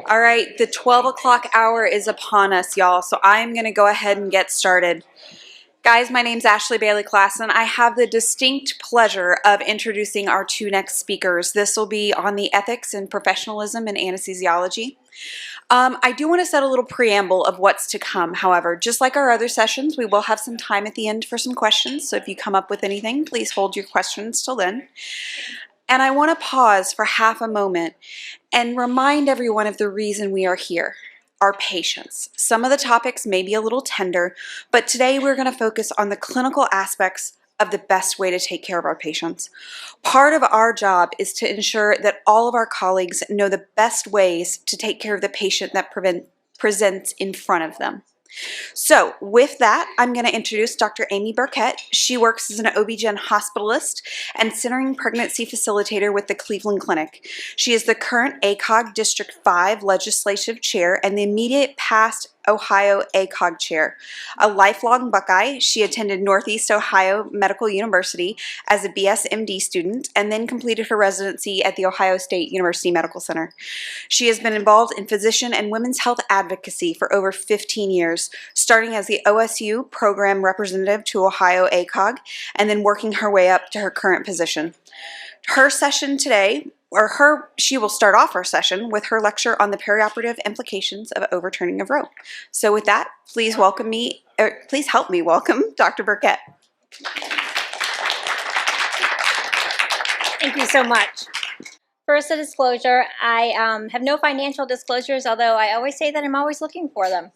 All right, the 12 o'clock hour is upon us, y'all, so I'm going to go ahead and get started. Guys, my name's Ashley Bailey Klassen. I have the distinct pleasure of introducing our two next speakers. This will be on the ethics and professionalism in anesthesiology. I do want to set a little preamble of what's to come. However, just like our other sessions, we will have some time at the end for some questions. So if you come up with anything, please hold your questions till then. And I want to pause for half a moment and remind everyone of the reason we are here, our patients. Some of the topics may be a little tender, but today we're going to focus on the clinical aspects of the best way to take care of our patients. Part of our job is to ensure that all of our colleagues know the best ways to take care of the patient that presents in front of them. So with that, I'm going to introduce Dr. Amy Burkett. She works as an OB-GYN hospitalist and centering pregnancy facilitator with the Cleveland Clinic. She is the current ACOG District 5 Legislative Chair and the immediate past Ohio ACOG Chair. A lifelong Buckeye, she attended Northeast Ohio Medical University as a BSMD student and then completed her residency at the Ohio State University Medical Center. She has been involved in physician and women's health advocacy for over 15 years, starting as the OSU program representative to Ohio ACOG and then working her way up to her current position. Her session today, she will start off her session with her lecture on the perioperative implications of overturning of Roe. So with that, please help me welcome Dr. Burkett. Thank you so much. First, a disclosure. I have no financial disclosures, although I always say that I'm always looking for them.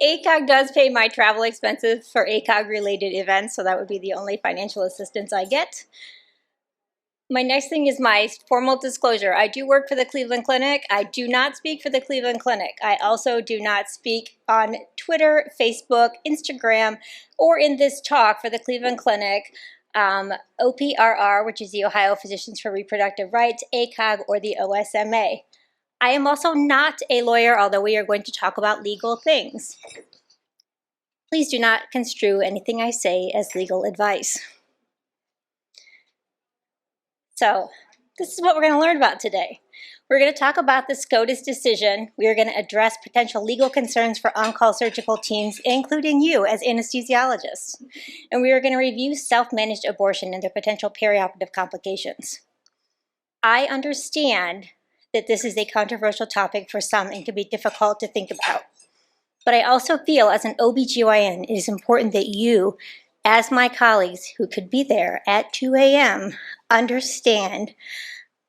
ACOG does pay my travel expenses for ACOG-related events, so that would be the only financial assistance I get. My next thing is my formal disclosure. I do work for the Cleveland Clinic. I do not speak for the Cleveland Clinic. I also do not speak on Twitter, Facebook, Instagram, or in this talk for the Cleveland Clinic, OPRR, which is the Ohio Physicians for Reproductive Rights, ACOG, or the OSMA. I am also not a lawyer, although we are going to talk about legal things. Please do not construe anything I say as legal advice. So, this is what we're going to learn about today. We're going to talk about the SCOTUS decision. We are going to address potential legal concerns for on-call surgical teams, including you as anesthesiologists. And we are going to review self-managed abortion and their potential perioperative complications. I understand that this is a controversial topic for some and can be difficult to think about. But I also feel as an OB-GYN, it is important that you, as my colleagues who could be there at 2 a.m., understand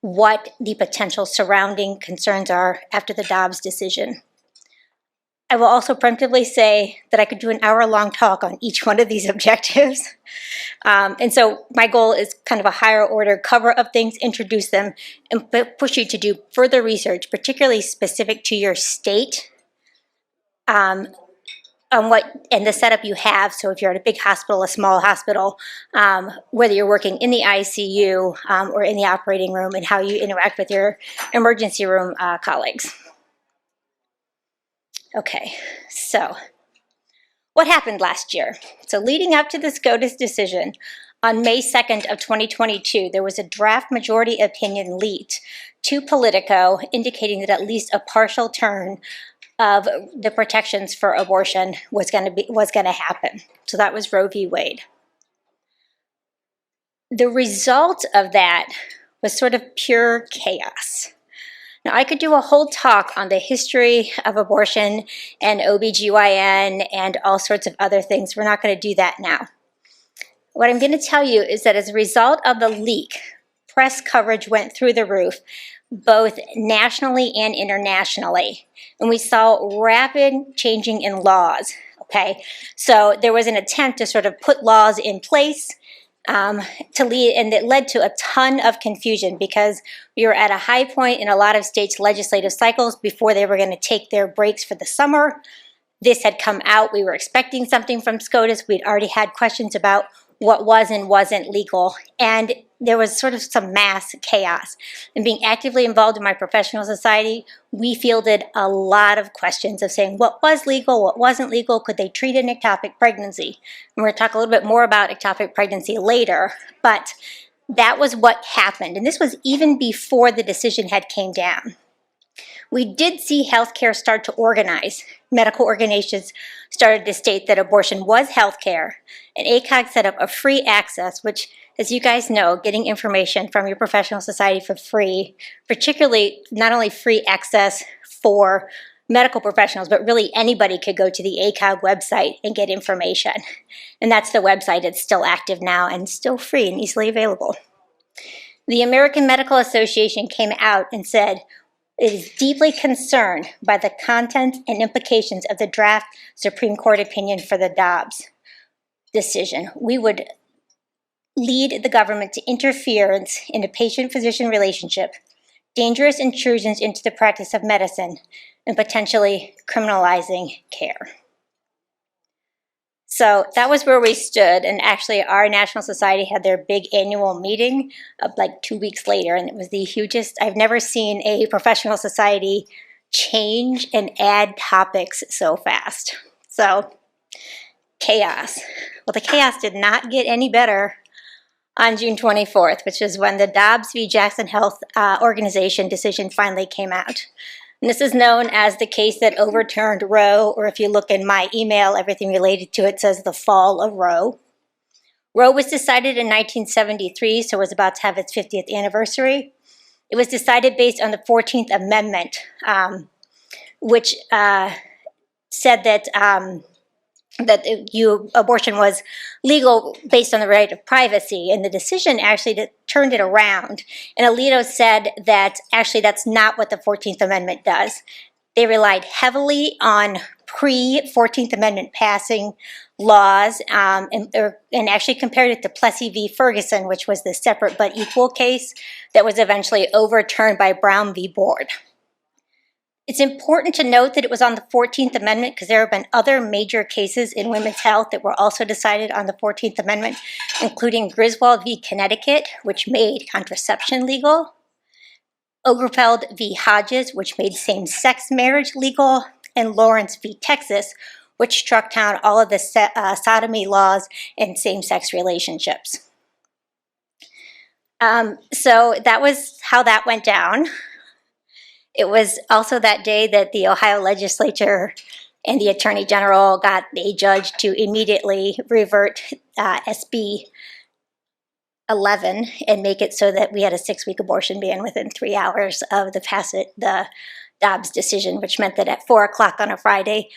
what the potential surrounding concerns are after the Dobbs decision. I will also preemptively say that I could do an hour-long talk on each one of these objectives. And so my goal is kind of a higher order cover of things, introduce them, and push you to do further research, particularly specific to your state, on what and the setup you have. So if you're at a big hospital, a small hospital, whether you're working in the ICU or in the operating room, and how you interact with your emergency room colleagues. Okay, so what happened last year? So leading up to the SCOTUS decision, on May 2nd of 2022, there was a draft majority opinion leaked to Politico indicating that at least a partial turn of the protections for abortion was going to happen. So that was Roe v. Wade. The result of that was sort of pure chaos. Now, I could do a whole talk on the history of abortion and OB-GYN and all sorts of other things. We're not going to do that now. What I'm going to tell you is that as a result of the leak, press coverage went through the roof, both nationally and internationally. And we saw rapid changing in laws, okay? So there was an attempt to sort of put laws in place and it led to a ton of confusion because we were at a high point in a lot of states' legislative cycles before they were going to take their breaks for the summer. This had come out. We were expecting something from SCOTUS. We'd already had questions about what was and wasn't legal, and there was sort of some mass chaos. And being actively involved in my professional society, we fielded a lot of questions of saying what was legal, what wasn't legal, could they treat an ectopic pregnancy? And we're going to talk a little bit more about ectopic pregnancy later, but That was what happened, and this was even before the decision had came down. We did see healthcare start to organize. Medical organizations started to state that abortion was healthcare, and ACOG set up a free access, which, as you guys know, getting information from your professional society for free, particularly not only free access for medical professionals, but really anybody could go to the ACOG website and get information. And that's the website. It's still active now and still free and easily available. The American Medical Association came out and said, it is deeply concerned by the content and implications of the draft Supreme Court opinion for the Dobbs decision. We would lead the government to interference in a patient-physician relationship, dangerous intrusions into the practice of medicine, and potentially criminalizing care. So that was where we stood, and actually our National Society had their big annual meeting like 2 weeks later, and it was the hugest. I've never seen a professional society change and add topics so fast. So chaos. Well, the chaos did not get any better on June 24th, which is when the Dobbs v. Jackson Health Organization decision finally came out. And this is known as the case that overturned Roe, or if you look in my email, everything related to it says the fall of Roe. Roe was decided in 1973, so it was about to have its 50th anniversary. It was decided based on the 14th Amendment, which said that abortion was legal based on the right of privacy, and the decision actually turned it around. And Alito said that actually that's not what the 14th Amendment does. They relied heavily on pre-14th Amendment passing laws and actually compared it to Plessy v. Ferguson, which was the separate but equal case that was eventually overturned by Brown v. Board. It's important to note that it was on the 14th Amendment because there have been other major cases in women's health that were also decided on the 14th Amendment, including Griswold v. Connecticut, which made contraception legal, Oberfeld v. Hodges, which made same-sex marriage legal, and Lawrence v. Texas, which struck down all of the sodomy laws and same-sex relationships. So that was how that went down. It was also that day that the Ohio legislature and the Attorney General got a judge to immediately revert SB 11 and make it so that we had a 6-week abortion ban within 3 hours of the Dobbs decision, which meant that at 4 o'clock on a Friday,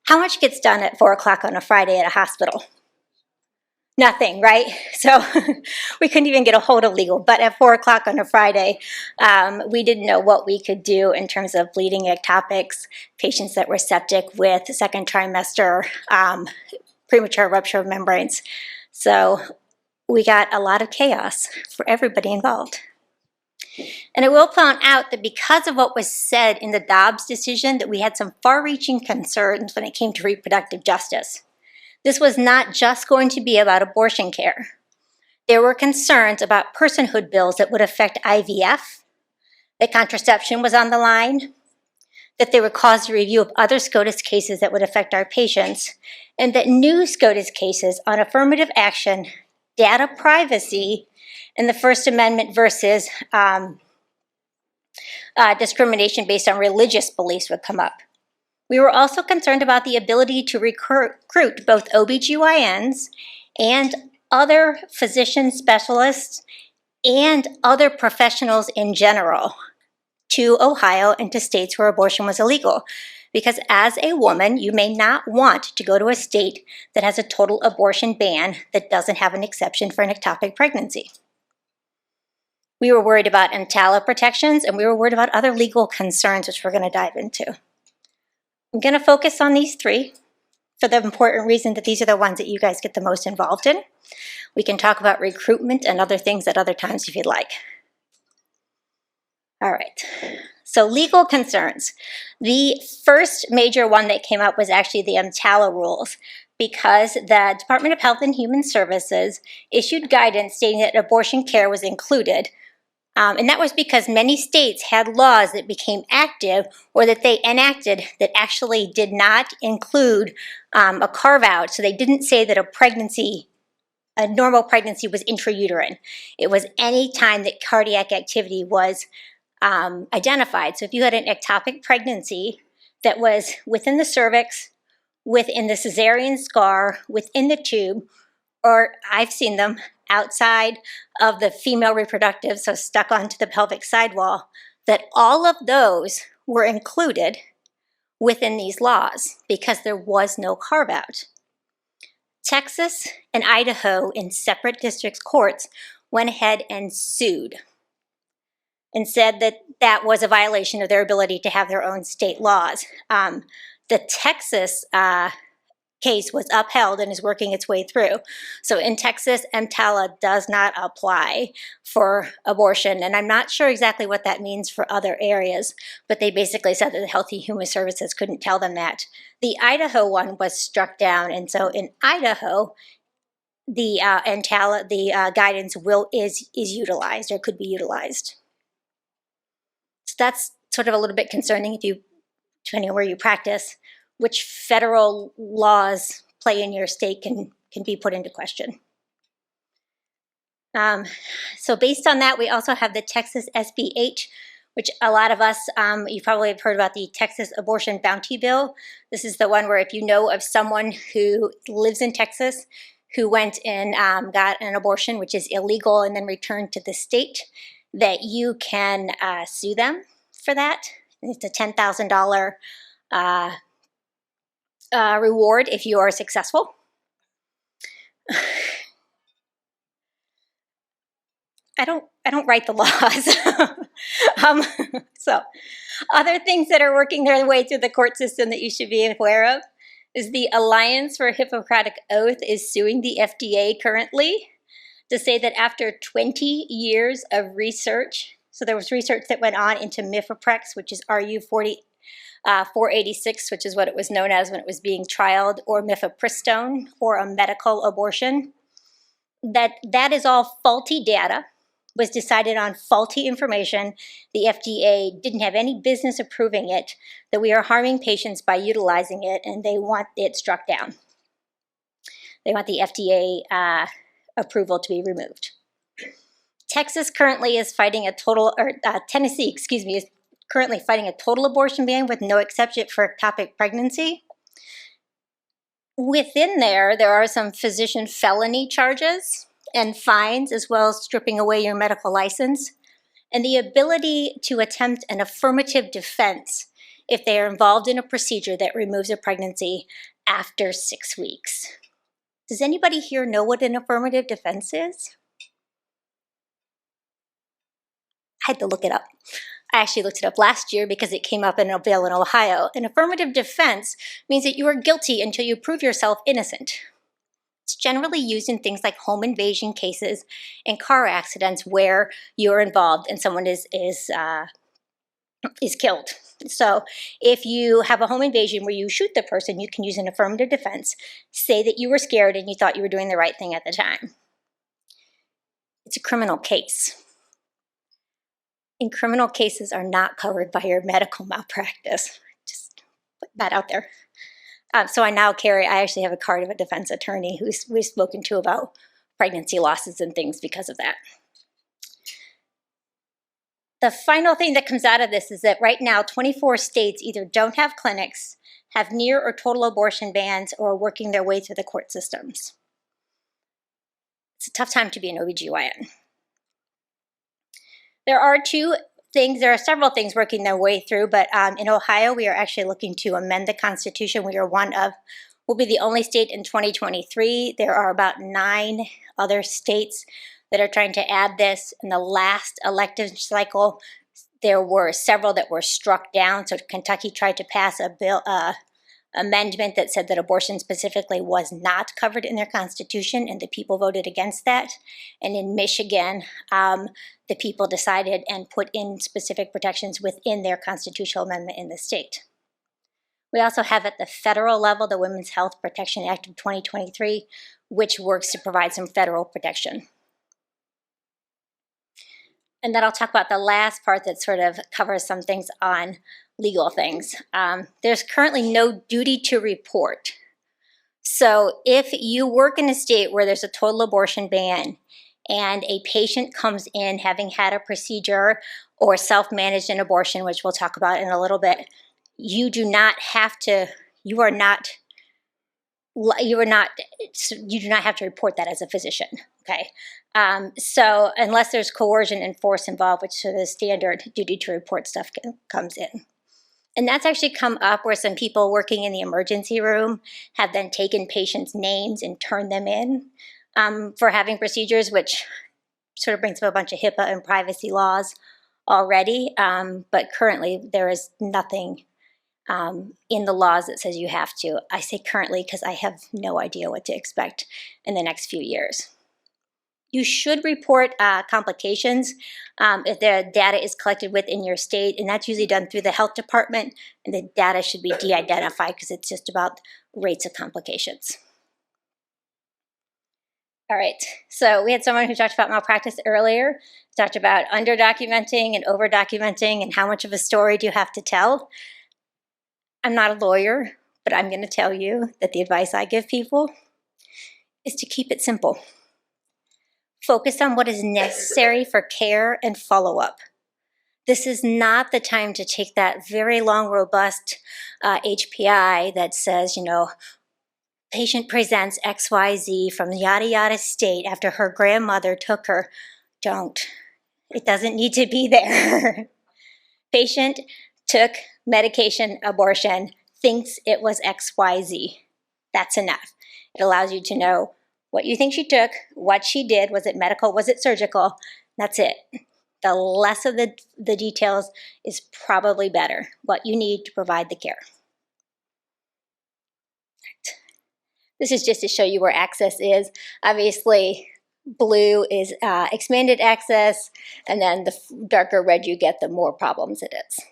how much gets done at 4 o'clock on a Friday at a hospital? Nothing, right? So we couldn't even get a hold of legal. But at 4 o'clock on a Friday, we didn't know what we could do in terms of bleeding ectopics, patients that were septic with second trimester premature rupture of membranes. So we got a lot of chaos for everybody involved. And I will point out that because of what was said in the Dobbs decision, that we had some far-reaching concerns when it came to reproductive justice. This was not just going to be about abortion care. There were concerns about personhood bills that would affect IVF, that contraception was on the line, that they would cause a review of other SCOTUS cases that would affect our patients, and that new SCOTUS cases on affirmative action, data privacy, and the First Amendment versus discrimination based on religious beliefs would come up. We were also concerned about the ability to recruit both OBGYNs and other physician specialists and other professionals in general to Ohio and to states where abortion was illegal. Because as a woman, you may not want to go to a state that has a total abortion ban that doesn't have an exception for an ectopic pregnancy. We were worried about EMTALA protections, and we were worried about other legal concerns, which we're going to dive into. I'm going to focus on these three for the important reason that these are the ones that you guys get the most involved in. We can talk about recruitment and other things at other times if you'd like. All right, so legal concerns. The first major one that came up was actually the EMTALA rules, because the Department of Health and Human Services issued guidance stating that abortion care was included. And that was because many states had laws that became active or that they enacted that actually did not include a carve-out. So they didn't say that a pregnancy a normal pregnancy was intrauterine. It was any time that cardiac activity was identified. So if you had an ectopic pregnancy that was within the cervix, within the cesarean scar, within the tube, or I've seen them outside of the female reproductive, so stuck onto the pelvic sidewall, that all of those were included within these laws because there was no carve-out. Texas and Idaho, in separate district courts, went ahead and sued and said that that was a violation of their ability to have their own state laws. The Texas case was upheld and is working its way through. So in Texas, EMTALA does not apply for abortion, and I'm not sure exactly what that means for other areas, but they basically said that the Health and Human Services couldn't tell them that. The Idaho one was struck down, and so in Idaho, the EMTALA, the guidance is utilized or could be utilized. So that's sort of a little bit concerning if you, depending on where you practice, which federal laws play in your state can be put into question. So based on that, we also have the Texas SB8, which a lot of us, you probably have heard about the Texas Abortion Bounty Bill. This is the one where if you know of someone who lives in Texas who went and got an abortion, which is illegal, and then returned to the state, that you can sue them for that. It's a $10,000 reward if you are successful. I don't write the laws. So other things that are working their way through the court system that you should be aware of is the Alliance for Hippocratic Oath is suing the FDA currently to say that after 20 years of research, so there was research that went on into Mifeprex, which is RU486, which is what it was known as when it was being trialed, or mifepristone, or a medical abortion, that is all faulty data, was decided on faulty information. The FDA didn't have any business approving it, that we are harming patients by utilizing it, and they want it struck down. They want the FDA approval to be removed. Texas currently is fighting a total, or Tennessee, excuse me, is currently fighting a total abortion ban with no exception for ectopic pregnancy. Within there are some physician felony charges and fines, as well as stripping away your medical license, and the ability to attempt an affirmative defense if they are involved in a procedure that removes a pregnancy after 6 weeks. Does anybody here know what an affirmative defense is? I had to look it up. I actually looked it up last year because it came up in a bill in Ohio. An affirmative defense means that you are guilty until you prove yourself innocent. It's generally used in things like home invasion cases and car accidents where you're involved and someone is killed. So if you have a home invasion where you shoot the person, you can use an affirmative defense, say that you were scared and you thought you were doing the right thing at the time. It's a criminal case. And criminal cases are not covered by your medical malpractice. Just put that out there. So I actually have a card of a defense attorney who we've spoken to about pregnancy losses and things because of that. The final thing that comes out of this is that right now 24 states either don't have clinics, have near or total abortion bans, or are working their way through the court systems. It's a tough time to be an OBGYN. There are several things working their way through, but in Ohio, we are actually looking to amend the Constitution. We'll be the only state in 2023. There are about 9 other states that are trying to add this. In the last elective cycle, there were several that were struck down. So Kentucky tried to pass a bill, amendment that said that abortion specifically was not covered in their constitution, and the people voted against that. And in Michigan, the people decided and put in specific protections within their constitutional amendment in the state. We also have at the federal level the Women's Health Protection Act of 2023, which works to provide some federal protection. And then I'll talk about the last part that sort of covers some things on legal things. There's currently no duty to report. So if you work in a state where there's a total abortion ban and a patient comes in having had a procedure or self-managed an abortion, which we'll talk about in a little bit, you do not have to report that as a physician, okay? So unless there's coercion and force involved, which is the standard duty to report stuff comes in. And that's actually come up where some people working in the emergency room have then taken patients' names and turned them in for having procedures, which sort of brings up a bunch of HIPAA and privacy laws already. But currently there is nothing in the laws that says you have to. I say currently because I have no idea what to expect in the next few years. You should report complications if the data is collected within your state, and that's usually done through the health department, and the data should be de-identified because it's just about rates of complications. All right, so we had someone who talked about malpractice earlier, talked about under-documenting and over-documenting and how much of a story do you have to tell. I'm not a lawyer, but I'm going to tell you that the advice I give people is to keep it simple. Focus on what is necessary for care and follow-up. This is not the time to take that very long, robust HPI that says, patient presents XYZ from yada yada state after her grandmother took her. Don't. It doesn't need to be there. Patient took medication, abortion, thinks it was XYZ. That's enough. It allows you to know what you think she took, what she did, was it medical, was it surgical? That's it. The less of the details is probably better, what you need to provide the care. This is just to show you where access is. Obviously, blue is expanded access, and then the darker red you get, the more problems it is.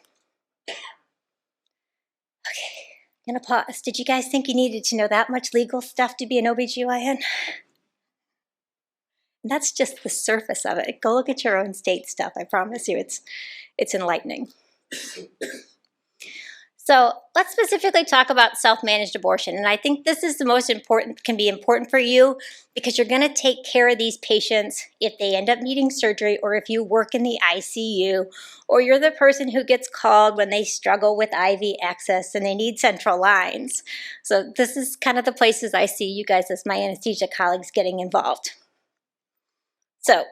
Okay, I'm gonna pause. Did you guys think you needed to know that much legal stuff to be an OBGYN? That's just the surface of it. Go look at your own state stuff. I promise you it's enlightening. So let's specifically talk about self-managed abortion. And I think this is the most important, can be important for you because you're gonna take care of these patients if they end up needing surgery, or if you work in the ICU, or you're the person who gets called when they struggle with IV access and they need central lines. So this is kind of the places I see you guys as my anesthesia colleagues getting involved. So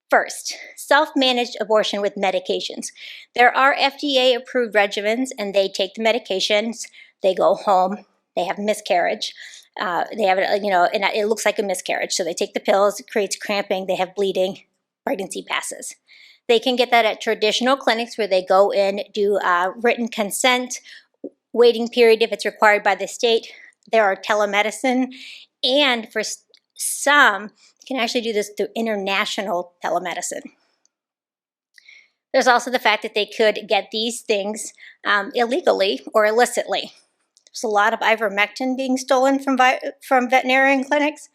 first, self-managed abortion with medications. There are FDA-approved regimens, and they take the medications, they go home, they have miscarriage. They have, and it looks like a miscarriage. So they take the pills, it creates cramping, they have bleeding, pregnancy passes. They can get that at traditional clinics where they go in, do written consent, waiting period if it's required by the state. There are telemedicine, and for some, you can actually do this through international telemedicine. There's also the fact that they could get these things illegally or illicitly. There's a lot of ivermectin being stolen from veterinarian clinics.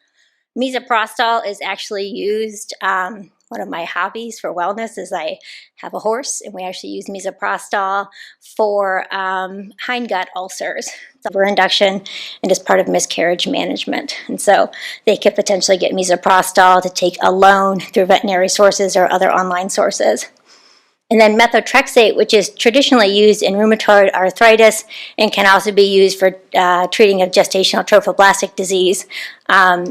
Misoprostol is actually used. One of my hobbies for wellness is I have a horse, and we actually use misoprostol for hindgut ulcers. It's a induction and is part of miscarriage management. And so they could potentially get misoprostol to take alone through veterinary sources or other online sources. And then methotrexate, which is traditionally used in rheumatoid arthritis and can also be used for treating of gestational trophoblastic disease,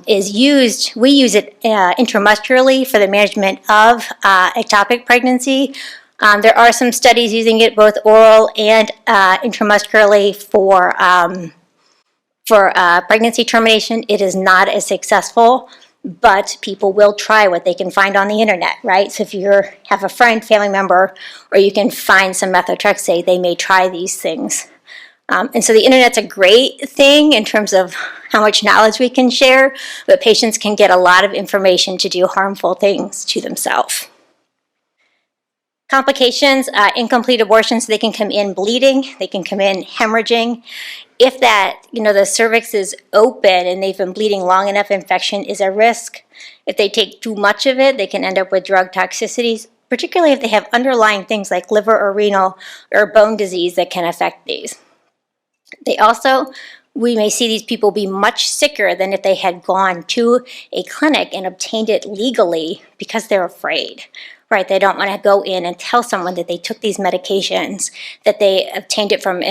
is used. We use it intramuscularly for the management of ectopic pregnancy. There are some studies using it both oral and intramuscularly for pregnancy termination. It is not as successful, but people will try what they can find on the internet, right? So if you have a friend, family member, or you can find some methotrexate, they may try these things. And so the internet's a great thing in terms of how much knowledge we can share, but patients can get a lot of information to do harmful things to themselves. Complications, incomplete abortions, they can come in bleeding, they can come in hemorrhaging. If that, the cervix is open and they've been bleeding long enough, infection is a risk. If they take too much of it, they can end up with drug toxicities, particularly if they have underlying things like liver or renal or bone disease that can affect these. They also we may see these people be much sicker than if they had gone to a clinic and obtained it legally because they're afraid, right? They don't want to go in and tell someone that they took these medications, that they obtained it from,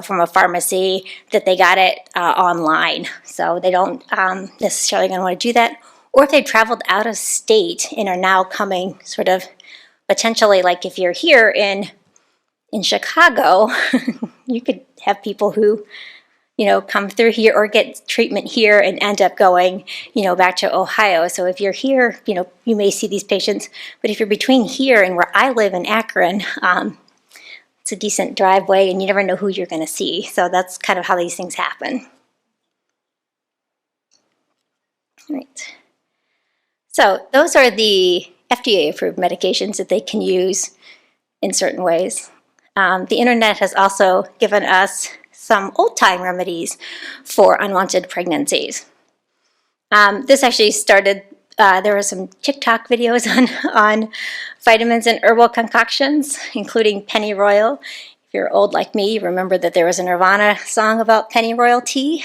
from a pharmacy, that they got it online. So they don't necessarily going to want to do that. Or if they traveled out of state and are now coming sort of potentially, like if you're here in Chicago, you could have people who come through here or get treatment here and end up going, back to Ohio. So if you're here, you may see these patients. But if you're between here and where I live in Akron, it's a decent driveway and you never know who you're going to see. So that's kind of how these things happen. All right. So those are the FDA-approved medications that they can use in certain ways. The internet has also given us some old-time remedies for unwanted pregnancies. This actually started, there were some TikTok videos on vitamins and herbal concoctions, including pennyroyal. If you're old like me, you remember that there was a Nirvana song about pennyroyal tea.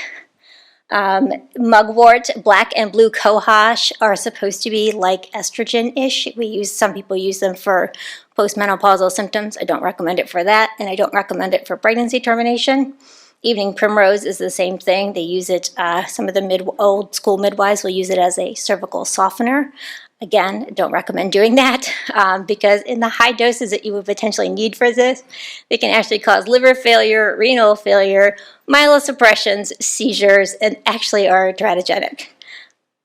Mugwort, black and blue cohosh are supposed to be like estrogen-ish. Some people use them for postmenopausal symptoms. I don't recommend it for that, and I don't recommend it for pregnancy termination. Evening primrose is the same thing. They use it, some of the old school midwives will use it as a cervical softener. Again, don't recommend doing that because in the high doses that you would potentially need for this, they can actually cause liver failure, renal failure, myelosuppressions, seizures, and actually are teratogenic.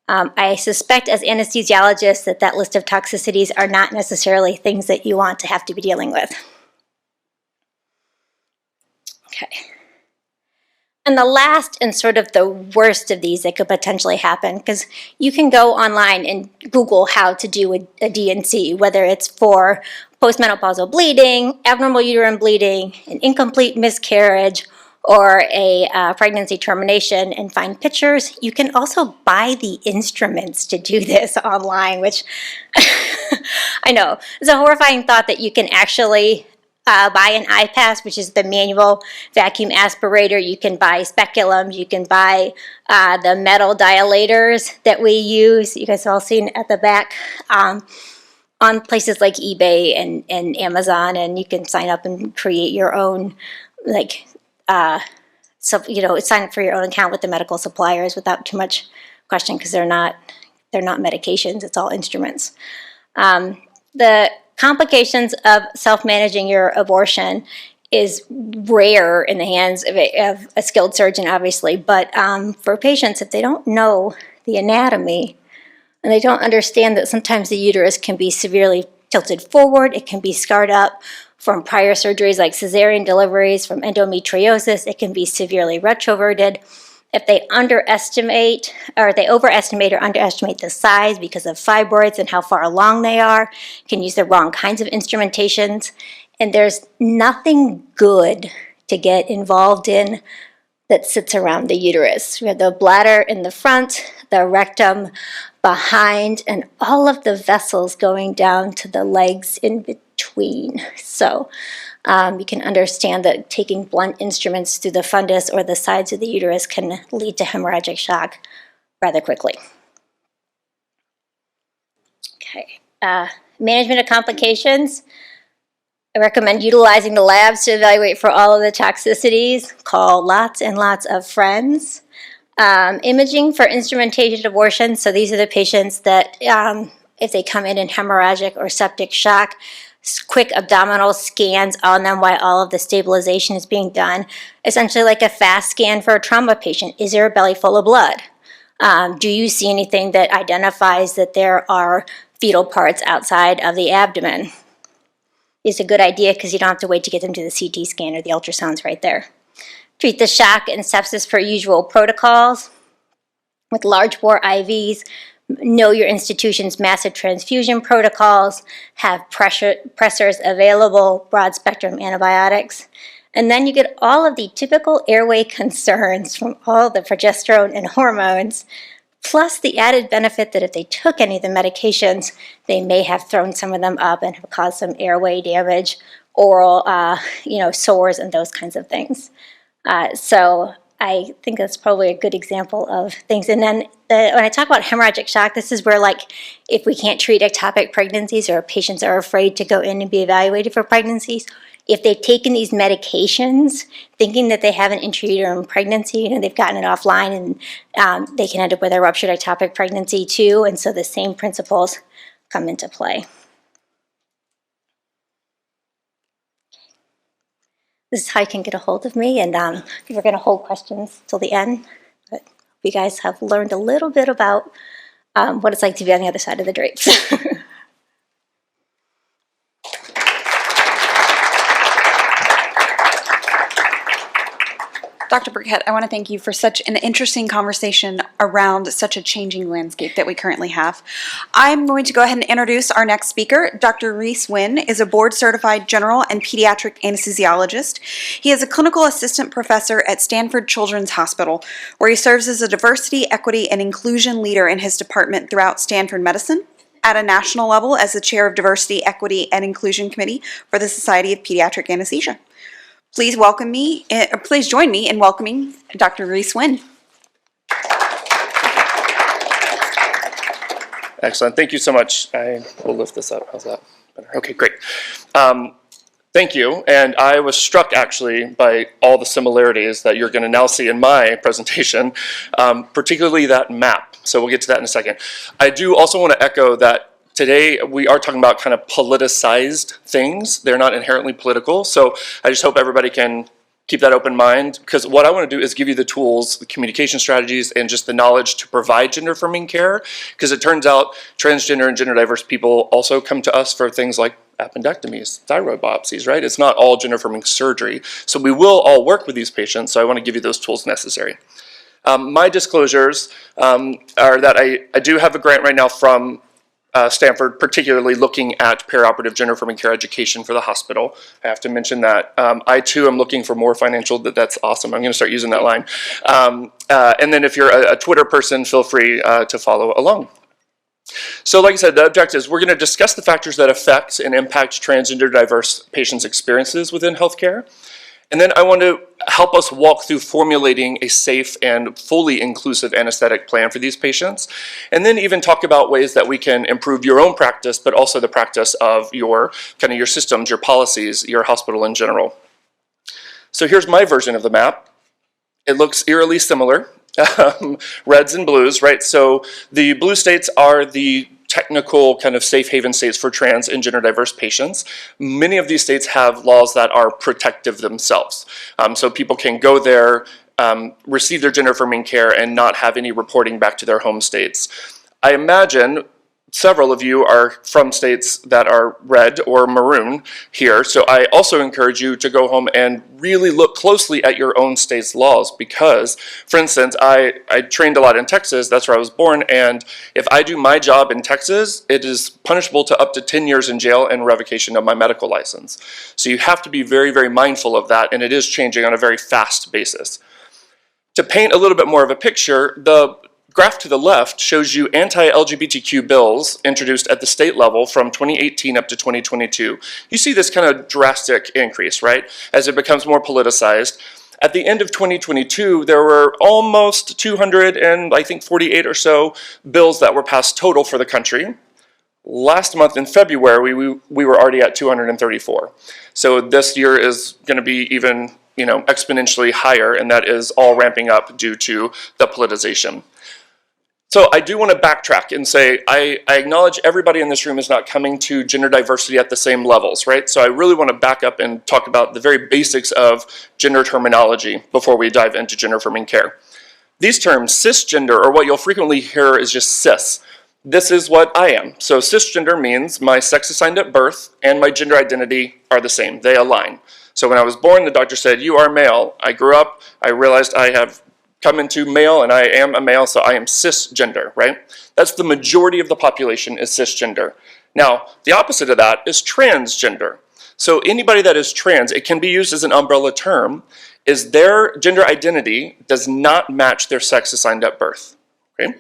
I suspect as anesthesiologists that list of toxicities are not necessarily things that you want to have to be dealing with. Okay. And the last and sort of the worst of these that could potentially happen, because you can go online and Google how to do a D&C, whether it's for postmenopausal bleeding, abnormal uterine bleeding, an incomplete miscarriage, or a pregnancy termination, and find pictures. You can also buy the instruments to do this online, which I know is a horrifying thought that you can actually buy an iPass, which is the manual vacuum aspirator. You can buy speculums. You can buy the metal dilators that we use. You guys have all seen at the back on places like eBay and Amazon, and you can sign up and create your own, sign up for your own account with the medical suppliers without too much question, because they're not medications. It's all instruments. The complications of self-managing your abortion is rare in the hands of a skilled surgeon, obviously, but for patients, if they don't know the anatomy and they don't understand that sometimes the uterus can be severely tilted forward, it can be scarred up from prior surgeries like cesarean deliveries, from endometriosis, it can be severely retroverted. If they overestimate or underestimate the size because of fibroids and how far along they are, can use the wrong kinds of instrumentations. And there's nothing good to get involved in that sits around the uterus. We have the bladder in the front, the rectum behind, and all of the vessels going down to the legs in between. So you can understand that taking blunt instruments through the fundus or the sides of the uterus can lead to hemorrhagic shock rather quickly. Okay, management of complications. I recommend utilizing the labs to evaluate for all of the toxicities. Call lots and lots of friends. Imaging for instrumentation abortion. So these are the patients that if they come in hemorrhagic or septic shock, quick abdominal scans on them while all of the stabilization is being done. Essentially like a fast scan for a trauma patient. Is there a belly full of blood? Do you see anything that identifies that there are fetal parts outside of the abdomen? It's a good idea because you don't have to wait to get them to the CT scan or the ultrasounds right there. Treat the shock and sepsis per usual protocols with large bore IVs. Know your institution's massive transfusion protocols, have pressors available, broad spectrum antibiotics. And then you get all of the typical airway concerns from all the progesterone and hormones, plus the added benefit that if they took any of the medications, they may have thrown some of them up and have caused some airway damage, oral sores and those kinds of things. So I think that's probably a good example of things. And then when I talk about hemorrhagic shock, this is where, like, if we can't treat ectopic pregnancies or patients are afraid to go in and be evaluated for pregnancies, if they've taken these medications thinking that they have an intrauterine pregnancy, they've gotten it offline, and they can end up with a ruptured ectopic pregnancy too. And so the same principles come into play. This is how you can get a hold of me, and we're going to hold questions till the end. But you guys have learned a little bit about what it's like to be on the other side of the drapes. Dr. Burkett, I want to thank you for such an interesting conversation around such a changing landscape that we currently have. I'm going to go ahead and introduce our next speaker. Dr. Reese Wynn is a board-certified general and pediatric anesthesiologist. He is a clinical assistant professor at Stanford Children's Hospital, where he serves as a diversity, equity, and inclusion leader in his department throughout Stanford Medicine, at a national level as the chair of Diversity, Equity, and Inclusion Committee for the Society of Pediatric Anesthesia. Please join me in welcoming Dr. Reese Wynn. Excellent. Thank you so much. I will lift this up. How's that better? Okay, great. Thank you. And I was struck actually by all the similarities that you're going to now see in my presentation, particularly that map. So we'll get to that in a second. I do also want to echo that today we are talking about kind of politicized things. They're not inherently political. So I just hope everybody can keep that open mind, because what I want to do is give you the tools, the communication strategies, and just the knowledge to provide gender-affirming care, because it turns out transgender and gender diverse people also come to us for things like appendectomies, thyroid biopsies, right? It's not all gender-affirming surgery. So we will all work with these patients, so I want to give you those tools necessary. My disclosures are that I do have a grant right now from Stanford, particularly looking at perioperative gender-affirming care education for the hospital. I have to mention that. I too am looking for more financial. That's awesome. I'm going to start using that line. And then if you're a Twitter person, feel free to follow along. So like I said, the objective is we're going to discuss the factors that affect and impact transgender diverse patients' experiences within healthcare. And then I want to help us walk through formulating a safe and fully inclusive anesthetic plan for these patients. And then even talk about ways that we can improve your own practice, but also the practice of your systems, your policies, your hospital in general. So here's my version of the map. It looks eerily similar. Reds and blues, right? So the blue states are the technical kind of safe haven states for trans and gender diverse patients. Many of these states have laws that are protective themselves. So people can go there, receive their gender affirming care, and not have any reporting back to their home states. I imagine several of you are from states that are red or maroon here, so I also encourage you to go home and really look closely at your own state's laws, because, for instance, I trained a lot in Texas, that's where I was born, and if I do my job in Texas, it is punishable to up to 10 years in jail and revocation of my medical license. So you have to be very, very mindful of that, and it is changing on a very fast basis. To paint a little bit more of a picture, the graph to the left shows you anti-LGBTQ bills introduced at the state level from 2018 up to 2022. You see this kind of drastic increase, right, as it becomes more politicized. At the end of 2022, there were almost 248 or so bills that were passed total for the country. Last month in February, we were already at 234. So this year is going to be even exponentially higher, and that is all ramping up due to the politicization. So I do want to backtrack and say I acknowledge everybody in this room is not coming to gender diversity at the same levels, right? So I really want to back up and talk about the very basics of gender terminology before we dive into gender affirming care. These terms, cisgender, or what you'll frequently hear is just cis. This is what I am. So cisgender means my sex assigned at birth and my gender identity are the same. They align. So when I was born, the doctor said, you are male. I grew up, I realized I have come into male, and I am a male, so I am cisgender, right? That's the majority of the population is cisgender. Now, the opposite of that is transgender. So anybody that is trans, it can be used as an umbrella term, is their gender identity does not match their sex assigned at birth, okay?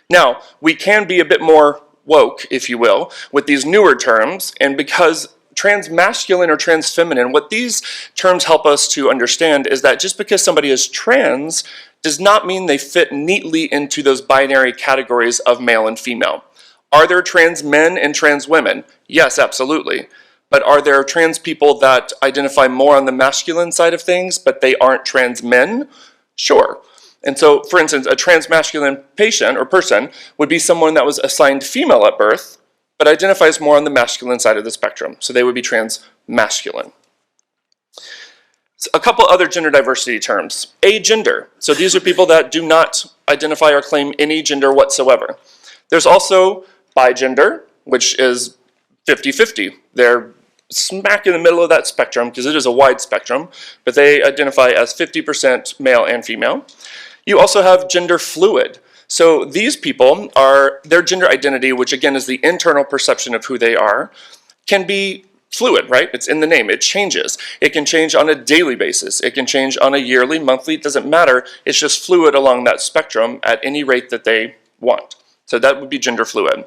Now, we can be a bit more woke, if you will, with these newer terms, and because Transmasculine or transfeminine, what these terms help us to understand is that just because somebody is trans does not mean they fit neatly into those binary categories of male and female. Are there trans men and trans women? Yes, absolutely. But are there trans people that identify more on the masculine side of things, but they aren't trans men? Sure. And so, for instance, a transmasculine patient or person would be someone that was assigned female at birth, but identifies more on the masculine side of the spectrum. So they would be transmasculine. So a couple other gender diversity terms. Agender. So these are people that do not identify or claim any gender whatsoever. There's also bigender, which is 50-50. They're smack in the middle of that spectrum because it is a wide spectrum, but they identify as 50% male and female. You also have gender fluid. So these people are, their gender identity, which again is the internal perception of who they are, can be fluid, right? It's in the name. It changes. It can change on a daily basis. It can change on a yearly, monthly, it doesn't matter. It's just fluid along that spectrum at any rate that they want. So that would be gender fluid.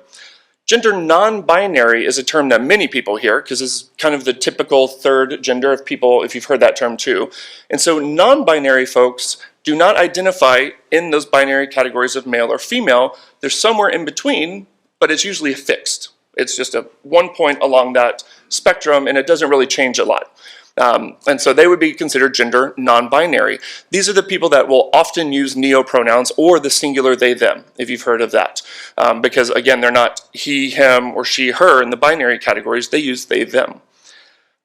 Gender non-binary is a term that many people hear because it's kind of the typical third gender of people, if you've heard that term too. And so non-binary folks do not identify in those binary categories of male or female. They're somewhere in between, but it's usually fixed. It's just a one point along that spectrum, and it doesn't really change a lot. And so they would be considered gender non-binary. These are the people that will often use neopronouns or the singular they, them, if you've heard of that. Because again, they're not he, him, or she, her in the binary categories. They use they, them.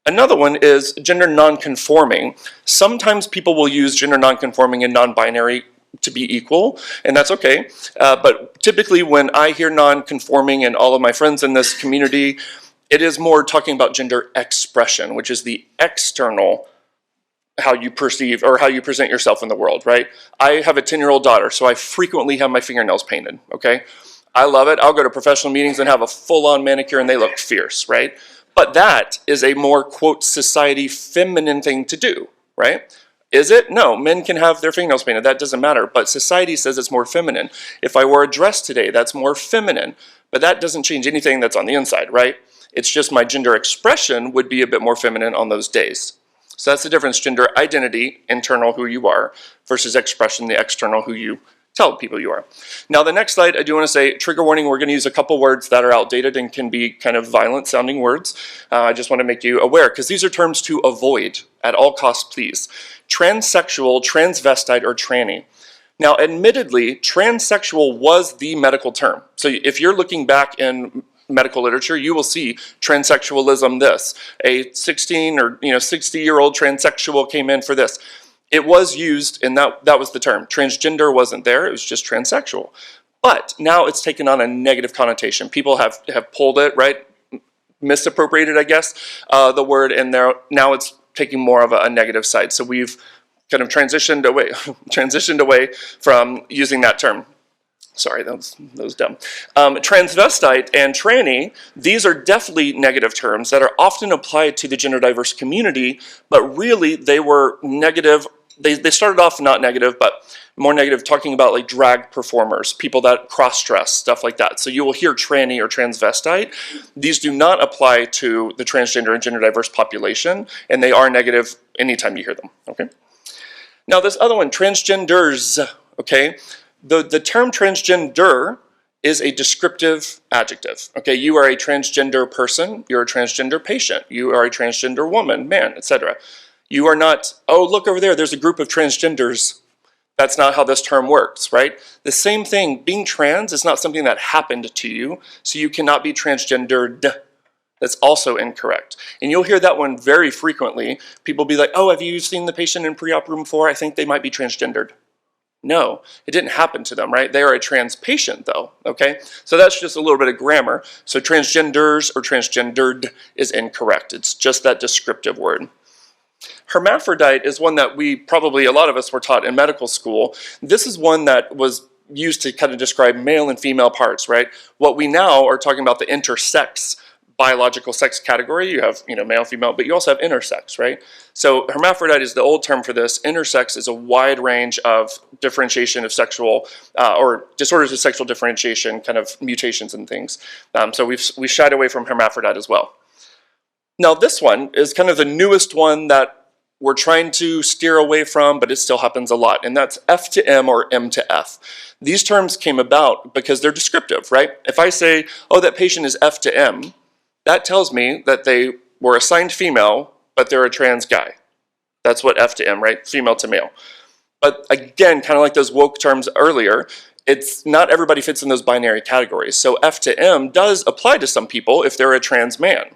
Another one is gender non-conforming. Sometimes people will use gender non-conforming and non-binary to be equal, and that's okay. But typically when I hear non-conforming and all of my friends in this community, it is more talking about gender expression, which is the external, how you perceive or how you present yourself in the world, right? I have a 10-year-old daughter, so I frequently have my fingernails painted, okay? I love it. I'll go to professional meetings and have a full-on manicure and they look fierce, right? But that is a more, quote, society feminine thing to do, right? Is it? No, men can have their fingernails painted. That doesn't matter. But society says it's more feminine. If I wore a dress today, that's more feminine. But that doesn't change anything that's on the inside, right? It's just my gender expression would be a bit more feminine on those days. So that's the difference, gender identity, internal who you are, versus expression, the external who you tell people you are. Now the next slide, I do want to say, trigger warning, we're going to use a couple words that are outdated and can be kind of violent sounding words. I just want to make you aware, because these are terms to avoid at all costs, please. Transsexual, transvestite, or tranny. Now admittedly, transsexual was the medical term. So if you're looking back in medical literature, you will see transsexualism this. A 16 or 60-year-old transsexual came in for this. It was used, and that was the term. Transgender wasn't there, it was just transsexual. But now it's taken on a negative connotation. People have pulled it, right? Misappropriated, I guess, the word, and now it's taking more of a negative side. So we've kind of transitioned away from using that term. Sorry, that was dumb. Transvestite and tranny, these are definitely negative terms that are often applied to the gender diverse community, but really they were negative. They started off not negative, but more negative, talking about like drag performers, people that cross-dress, stuff like that. So you will hear tranny or transvestite. These do not apply to the transgender and gender diverse population, and they are negative anytime you hear them, okay? Now this other one, transgenders, okay? The term transgender is a descriptive adjective. Okay, you are a transgender person, you're a transgender patient, you are a transgender woman, man, etc. You are not, oh, look over there, there's a group of transgenders. That's not how this term works, right? The same thing, being trans is not something that happened to you, so you cannot be transgendered. That's also incorrect. And you'll hear that one very frequently. People be like, oh, have you seen the patient in pre-op room 4? I think they might be transgendered. No, it didn't happen to them, right? They are a trans patient though, okay? So that's just a little bit of grammar. So transgenders or transgendered is incorrect. It's just that descriptive word. Hermaphrodite is one that a lot of us were taught in medical school. This is one that was used to kind of describe male and female parts, right? What we now are talking about the intersex biological sex category. You have, male, female, but you also have intersex, right? So hermaphrodite is the old term for this. Intersex is a wide range of differentiation of sexual or disorders of sexual differentiation, kind of mutations and things. So we shied away from hermaphrodite as well. Now this one is kind of the newest one that we're trying to steer away from, but it still happens a lot, and that's F to M or M to F. These terms came about because they're descriptive, right? If I say, oh, that patient is F to M, that tells me that they were assigned female, but they're a trans guy. That's what F to M, right? Female to male. But again, kind of like those woke terms earlier, it's not everybody fits in those binary categories. So F to M does apply to some people if they're a trans man,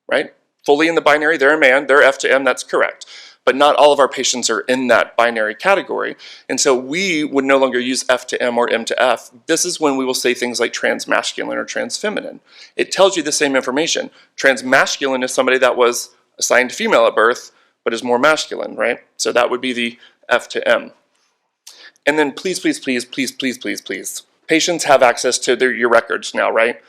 right? Fully in the binary, they're a man, they're F to M, that's correct. But not all of our patients are in that binary category. And so we would no longer use F to M or M to F. This is when we will say things like transmasculine or transfeminine. It tells you the same information. Transmasculine is somebody that was assigned female at birth, but is more masculine, right? So that would be the F to M. And then please, please, please, please, please, please, please. Patients have access to your records now, right?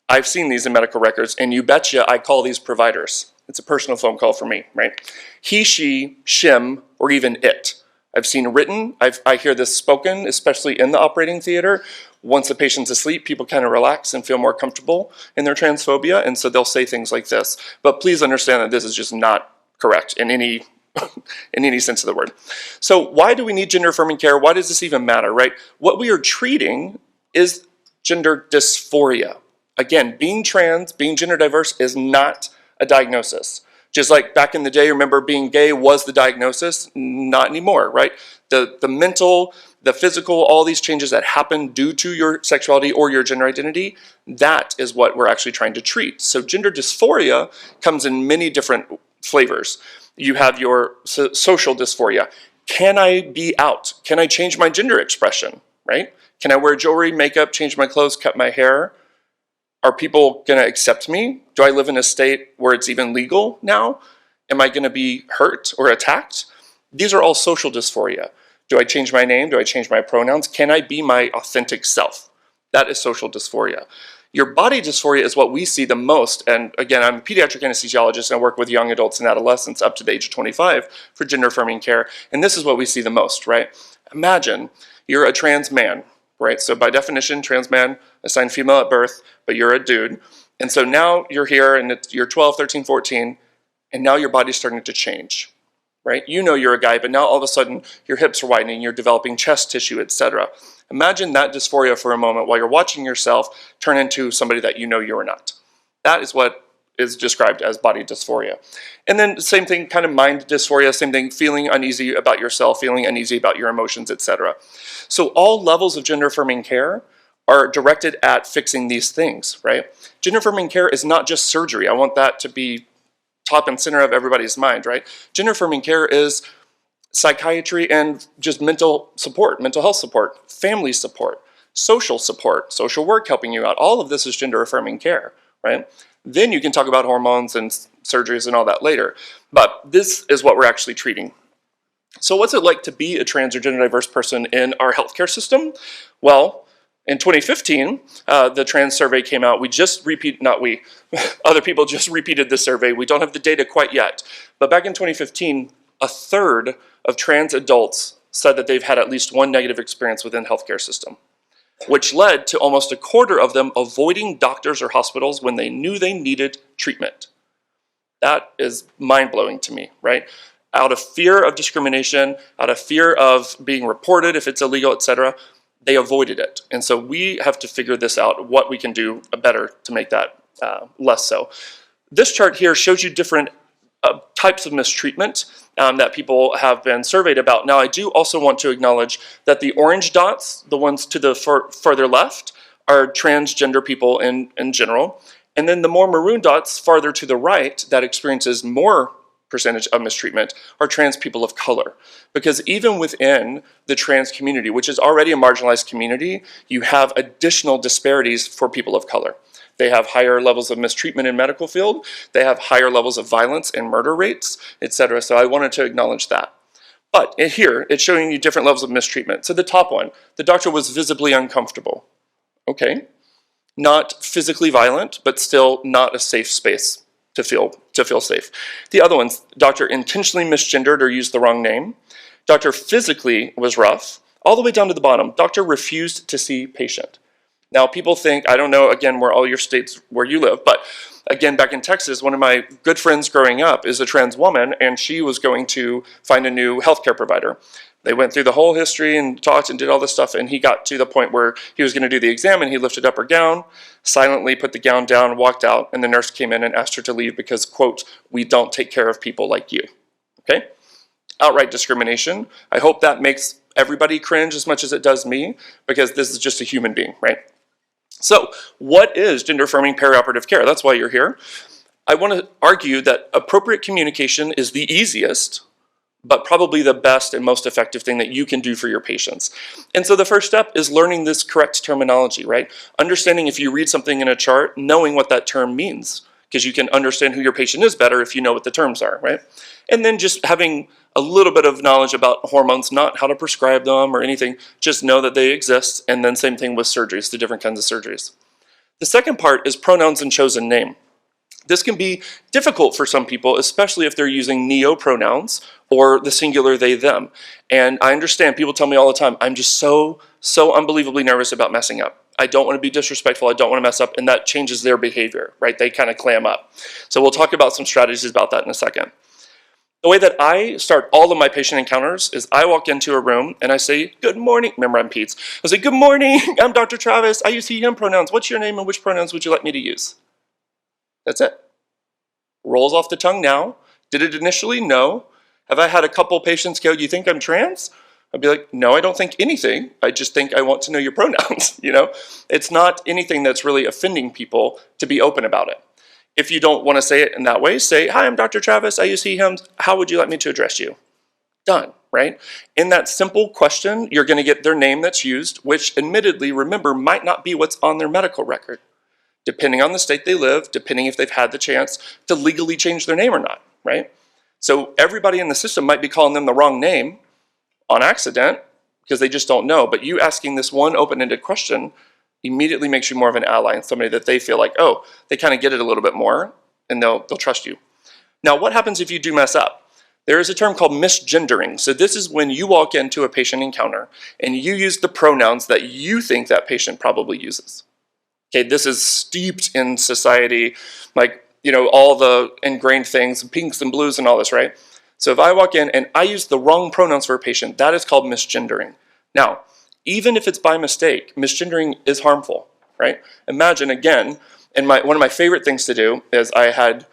I've seen these in medical records, and you betcha I call these providers. It's a personal phone call for me, right? He, she, shim, or even it. I've seen written, I hear this spoken, especially in the operating theater. Once the patient's asleep, people kind of relax and feel more comfortable in their transphobia, and so they'll say things like this. But please understand that this is just not correct in any in any sense of the word. So why do we need gender affirming care? Why does this even matter, right? What we are treating is gender dysphoria. Again, being trans, being gender diverse is not a diagnosis. Just like back in the day, remember being gay was the diagnosis? Not anymore, right? The mental, the physical, all these changes that happen due to your sexuality or your gender identity, that is what we're actually trying to treat. So gender dysphoria comes in many different flavors. You have your social dysphoria. Can I be out? Can I change my gender expression, right? Can I wear jewelry, makeup, change my clothes, cut my hair? Are people going to accept me? Do I live in a state where it's even legal now? Am I going to be hurt or attacked? These are all social dysphoria. Do I change my name? Do I change my pronouns? Can I be my authentic self? That is social dysphoria. Your body dysphoria is what we see the most, and again, I'm a pediatric anesthesiologist and I work with young adults and adolescents up to the age of 25 for gender affirming care, and this is what we see the most, right? Imagine you're a trans man, right? So by definition, trans man, assigned female at birth, but you're a dude, and so now you're here and you're 12, 13, 14, and now your body's starting to change, right? You know you're a guy, but now all of a sudden your hips are widening, you're developing chest tissue, etc. Imagine that dysphoria for a moment while you're watching yourself turn into somebody that you know you are not. That is what is described as body dysphoria. And then same thing, kind of mind dysphoria, same thing, feeling uneasy about yourself, feeling uneasy about your emotions, etc. So all levels of gender affirming care are directed at fixing these things, right? Gender affirming care is not just surgery. I want that to be top and center of everybody's mind, right? Gender affirming care is psychiatry and just mental support, mental health support, family support, social work helping you out. All of this is gender affirming care, right? Then you can talk about hormones and surgeries and all that later. But this is what we're actually treating. So what's it like to be a trans or gender diverse person in our healthcare system? Well, in 2015, the trans survey came out. Other people just repeated the survey. We don't have the data quite yet. But back in 2015, a third of trans adults said that they've had at least one negative experience within the healthcare system, which led to almost a quarter of them avoiding doctors or hospitals when they knew they needed treatment. That is mind-blowing to me, right? Out of fear of discrimination, out of fear of being reported if it's illegal, etc., they avoided it. And so we have to figure this out, what we can do better to make that less so. This chart here shows you different types of mistreatment that people have been surveyed about. Now, I do also want to acknowledge that the orange dots, the ones to the further left, are transgender people in general. And then the more maroon dots farther to the right that experiences more percentage of mistreatment are trans people of color. Because even within the trans community, which is already a marginalized community, you have additional disparities for people of color. They have higher levels of mistreatment in medical field, they have higher levels of violence and murder rates, etc. So I wanted to acknowledge that. But here, it's showing you different levels of mistreatment. So the top one, the doctor was visibly uncomfortable. Okay. Not physically violent, but still not a safe space to feel safe. The other ones, doctor intentionally misgendered or used the wrong name. Doctor physically was rough. All the way down to the bottom, doctor refused to see patient. Now people think, I don't know again where all your states where you live, but Again, back in Texas, one of my good friends growing up is a trans woman, and she was going to find a new healthcare provider. They went through the whole history and talked and did all this stuff, and he got to the point where he was going to do the exam, and he lifted up her gown, silently put the gown down, walked out, and the nurse came in and asked her to leave because, quote, "we don't take care of people like you." Okay? Outright discrimination. I hope that makes everybody cringe as much as it does me, because this is just a human being, right? So, what is gender-affirming perioperative care? That's why you're here. I want to argue that appropriate communication is the easiest, but probably the best and most effective thing that you can do for your patients. And so the first step is learning this correct terminology, right? Understanding if you read something in a chart, knowing what that term means, because you can understand who your patient is better if you know what the terms are, right? And then just having a little bit of knowledge about hormones, not how to prescribe them or anything, just know that they exist, and then same thing with surgeries, the different kinds of surgeries. The second part is pronouns and chosen name. This can be difficult for some people, especially if they're using neo-pronouns or the singular they, them. And I understand, people tell me all the time, I'm just so unbelievably nervous about messing up. I don't want to be disrespectful, I don't want to mess up, and that changes their behavior, right? They kind of clam up. So we'll talk about some strategies about that in a second. The way that I start all of my patient encounters is I walk into a room and I say, "Good morning." Remember, I'm Pete's. I say, "Good morning, I'm Dr. Travis. I use he, him pronouns. What's your name and which pronouns would you like me to use?" That's it. Rolls off the tongue now. Did it initially? No. Have I had a couple patients go, "You think I'm trans?" I'd be like, "No, I don't think anything. I just think I want to know your pronouns." You know, it's not anything that's really offending people to be open about it. If you don't want to say it in that way, say, "Hi, I'm Dr. Travis. I use he, him. How would you like me to address you?" Done, right? In that simple question, you're going to get their name that's used, which admittedly, remember, might not be what's on their medical record, depending on the state they live, depending if they've had the chance to legally change their name or not, right? So everybody in the system might be calling them the wrong name on accident because they just don't know. But you asking this one open-ended question immediately makes you more of an ally and somebody that they feel like, oh, they kind of get it a little bit more and they'll trust you. Now, what happens if you do mess up? There is a term called misgendering. So this is when you walk into a patient encounter and you use the pronouns that you think that patient probably uses. Okay, this is steeped in society, like, you know, all the ingrained things, pinks and blues and all this, right? So if I walk in and I use the wrong pronouns for a patient, that is called misgendering. Now, even if it's by mistake, misgendering is harmful, right? Imagine, again, and one of my favorite things to do is I had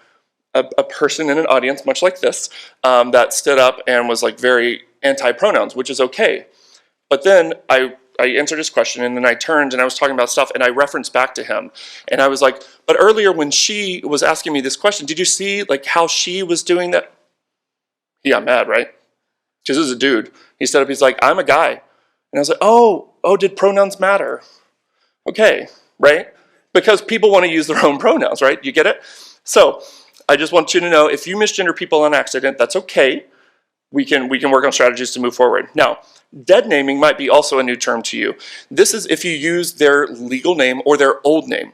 a person in an audience, much like this, that stood up and was like very anti-pronouns, which is okay. But then I answered his question, and then I turned and I was talking about stuff, and I referenced back to him. And I was like, "But earlier when she was asking me this question, did you see like how she was doing that?" He got mad, right? Because this is a dude. He stood up, he's like, "I'm a guy." And I was like, oh, did pronouns matter? Okay, right? Because people want to use their own pronouns, right? You get it? So I just want you to know, if you misgender people on accident, that's okay. We can work on strategies to move forward. Now, dead naming might be also a new term to you. This is if you use their legal name or their old name.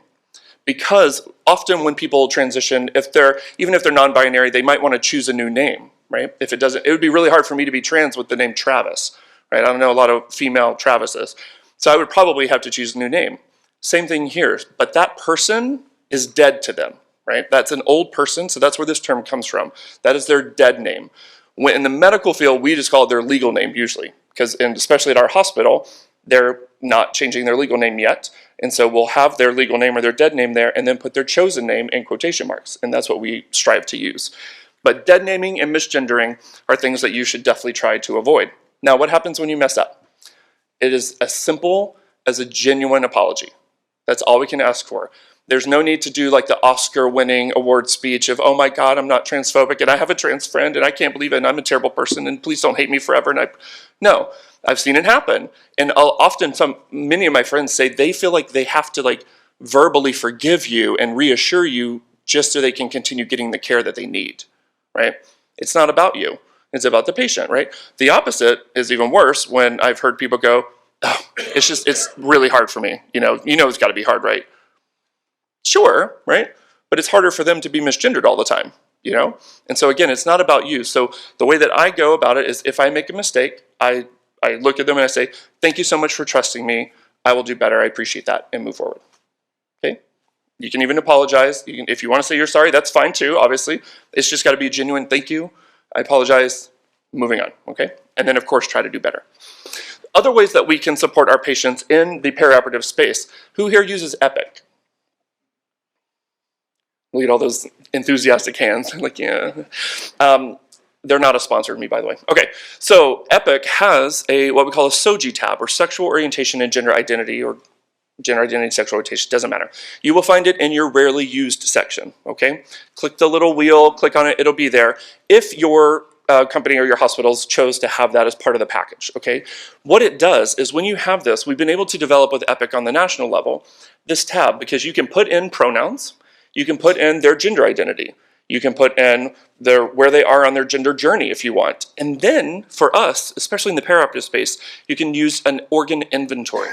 Because often when people transition, even if they're non-binary, they might want to choose a new name, right? If it doesn't, it would be really hard for me to be trans with the name Travis, right? I don't know a lot of female Travises. So I would probably have to choose a new name. Same thing here, but that person is dead to them, right? That's an old person, so that's where this term comes from. That is their dead name. When in the medical field, we just call it their legal name usually, because especially at our hospital, they're not changing their legal name yet. And so we'll have their legal name or their dead name there and then put their chosen name in quotation marks. And that's what we strive to use. But dead naming and misgendering are things that you should definitely try to avoid. Now, what happens when you mess up? It is as simple as a genuine apology. That's all we can ask for. There's no need to do like the Oscar-winning award speech of, "Oh my God, I'm not transphobic and I have a trans friend and I can't believe it and I'm a terrible person and please don't hate me forever." No, I've seen it happen. And often many of my friends say they feel like they have to like verbally forgive you and reassure you just so they can continue getting the care that they need, right? It's not about you. It's about the patient, right? The opposite is even worse when I've heard people go, "Oh, it's really hard for me. You know it's got to be hard, right?" Sure, right? But it's harder for them to be misgendered all the time, you know? And so again, it's not about you. So the way that I go about it is if I make a mistake, I look at them and I say, "Thank you so much for trusting me. I will do better. I appreciate that," and move forward. Okay? You can even apologize. If you want to say you're sorry, that's fine too, obviously. It's just got to be a genuine thank you. I apologize. Moving on, okay? And then, of course, try to do better. Other ways that we can support our patients in the perioperative space. Who here uses Epic? Look at all those enthusiastic hands. Like, yeah. They're not a sponsor of me, by the way. Okay, so Epic has what we call a SOGI tab, or Sexual Orientation and Gender Identity, or Gender Identity and Sexual Orientation, doesn't matter. You will find it in your rarely used section, okay? Click the little wheel, click on it, it'll be there. If your company or your hospitals chose to have that as part of the package, okay? What it does is when you have this, we've been able to develop with Epic on the national level, this tab, because you can put in pronouns, you can put in their gender identity, you can put in where they are on their gender journey if you want. And then for us, especially in the perioperative space, you can use an organ inventory.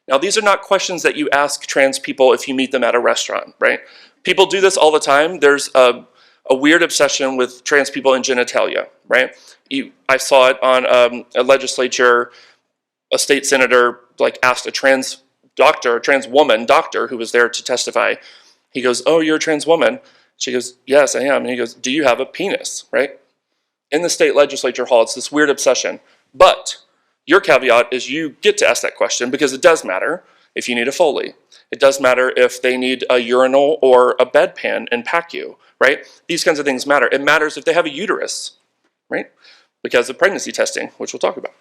Now, these are not questions that you ask trans people if you meet them at a restaurant, right? People do this all the time. There's a weird obsession with trans people and genitalia, right? I saw it on a legislature, a state senator asked a trans doctor, a trans woman doctor who was there to testify. He goes, "Oh, you're a trans woman?" She goes, "Yes, I am." And he goes, "Do you have a penis?" Right? In the state legislature hall, it's this weird obsession. But your caveat is you get to ask that question because it does matter if you need a Foley. It does matter if they need a urinal or a bedpan in PACU, right? These kinds of things matter. It matters if they have a uterus, right? Because of pregnancy testing, which we'll talk about.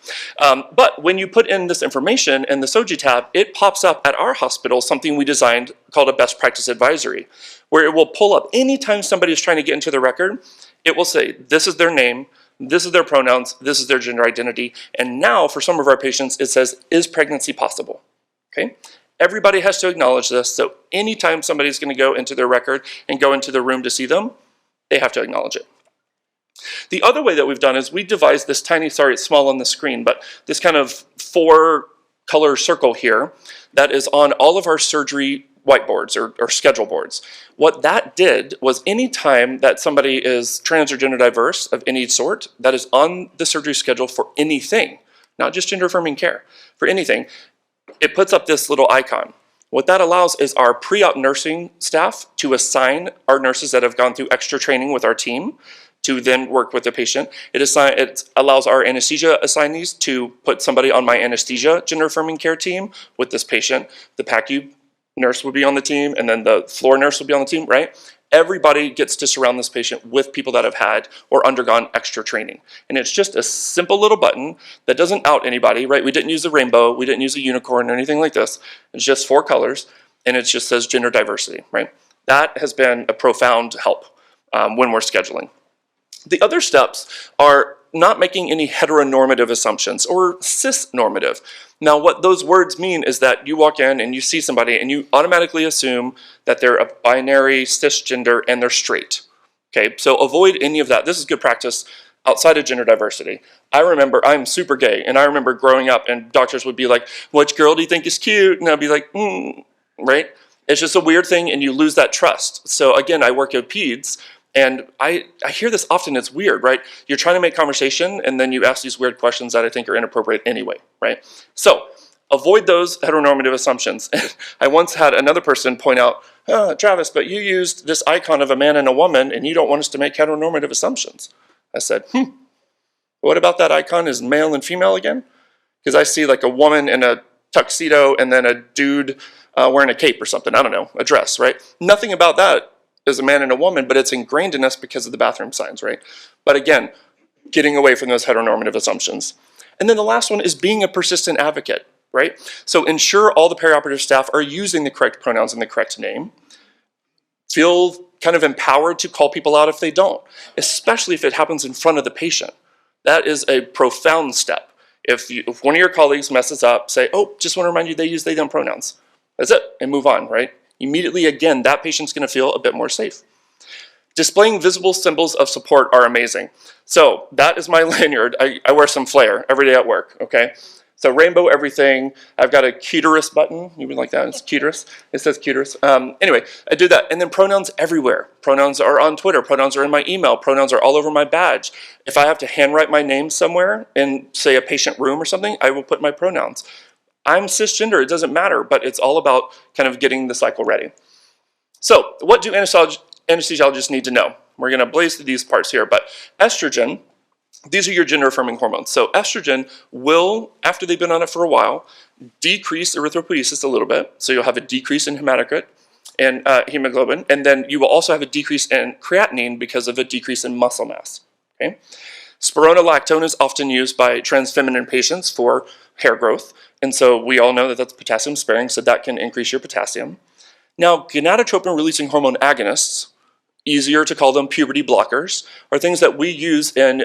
But when you put in this information in the SOGI tab, it pops up at our hospital something we designed called a best practice advisory, where it will pull up anytime somebody is trying to get into the record, it will say, this is their name, this is their pronouns, this is their gender identity, and now for some of our patients, it says, is pregnancy possible? Okay? Everybody has to acknowledge this, so anytime somebody's going to go into their record and go into the room to see them, they have to acknowledge it. The other way that we've done is we devised this tiny, sorry it's small on the screen, but this kind of 4-color circle here that is on all of our surgery whiteboards or schedule boards. What that did was any time that somebody is trans or gender diverse of any sort that is on the surgery schedule for anything, not just gender affirming care, for anything, it puts up this little icon. What that allows is our pre-op nursing staff to assign our nurses that have gone through extra training with our team to then work with the patient. It allows our anesthesia assignees to put somebody on my anesthesia gender affirming care team with this patient. The PACU nurse would be on the team, and then the floor nurse would be on the team, right? Everybody gets to surround this patient with people that have had or undergone extra training. And it's just a simple little button that doesn't out anybody, right? We didn't use a rainbow, we didn't use a unicorn or anything like this. It's just 4 colors, and it just says gender diversity, right? That has been a profound help when we're scheduling. The other steps are not making any heteronormative assumptions or cisnormative. Now, what those words mean is that you walk in and you see somebody and you automatically assume that they're a binary cisgender and they're straight. Okay, so avoid any of that. This is good practice outside of gender diversity. I remember, I'm super gay, and I remember growing up and doctors would be like, which girl do you think is cute? And I'd be like, right? It's just a weird thing and you lose that trust. So again, I work at peds, and I hear this often, it's weird, right? You're trying to make conversation and then you ask these weird questions that I think are inappropriate anyway, right? So avoid those heteronormative assumptions. I once had another person point out, Travis, but you used this icon of a man and a woman and you don't want us to make heteronormative assumptions. I said, what about that icon is male and female again? Because I see like a woman in a tuxedo and then a dude wearing a cape or something, I don't know, a dress, right? Nothing about that is a man and a woman, but it's ingrained in us because of the bathroom signs, right? But again, getting away from those heteronormative assumptions. And then the last one is being a persistent advocate, right? So ensure all the perioperative staff are using the correct pronouns and the correct name. Feel kind of empowered to call people out if they don't, especially if it happens in front of the patient. That is a profound step. If one of your colleagues messes up, say, oh, just want to remind you they use they, them pronouns. That's it, and move on, right? Immediately, again, that patient's going to feel a bit more safe. Displaying visible symbols of support are amazing. So that is my lanyard. I wear some flair every day at work, okay? So rainbow everything. I've got a cuterus button. You would like that? It's cuterus. It says cuterus. Anyway, I do that. And then pronouns everywhere. Pronouns are on Twitter. Pronouns are in my email. Pronouns are all over my badge. If I have to handwrite my name somewhere in, say, a patient room or something, I will put my pronouns. I'm cisgender, it doesn't matter, but it's all about kind of getting the cycle ready. So what do anesthesiologists need to know? We're going to blaze through these parts here, but estrogen, these are your gender-affirming hormones. So estrogen will, after they've been on it for a while, decrease erythropoiesis a little bit. So you'll have a decrease in hematocrit and hemoglobin, and then you will also have a decrease in creatinine because of a decrease in muscle mass. Okay? Spironolactone is often used by trans feminine patients for hair growth, and so we all know that that's potassium sparing, so that can increase your potassium. Now, gonadotropin-releasing hormone agonists, easier to call them puberty blockers, are things that we use in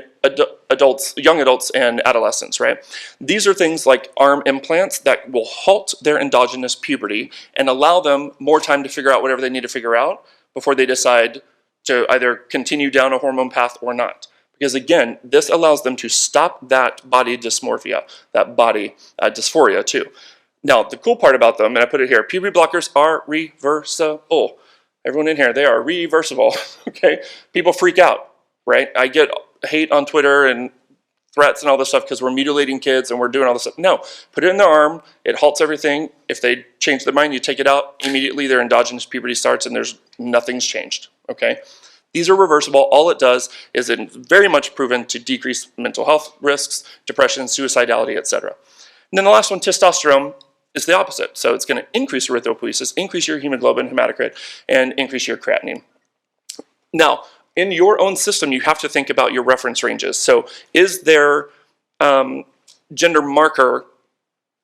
adults, young adults and adolescents, right? These are things like arm implants that will halt their endogenous puberty and allow them more time to figure out whatever they need to figure out before they decide to either continue down a hormone path or not. Because again, this allows them to stop that body dysmorphia, that body dysphoria too. Now, the cool part about them, and I put it here, puberty blockers are reversible. Everyone in here, they are reversible, okay? People freak out, right? I get hate on Twitter and threats and all this stuff because we're mutilating kids and we're doing all this stuff. No, put it in their arm, it halts everything. If they change their mind, you take it out, immediately their endogenous puberty starts and nothing's changed, okay? These are reversible. All it does is it's very much proven to decrease mental health risks, depression, suicidality, etc. And then the last one, testosterone, is the opposite. So it's going to increase erythropoiesis, increase your hemoglobin, hematocrit, and increase your creatinine. Now, in your own system, you have to think about your reference ranges. So is their gender marker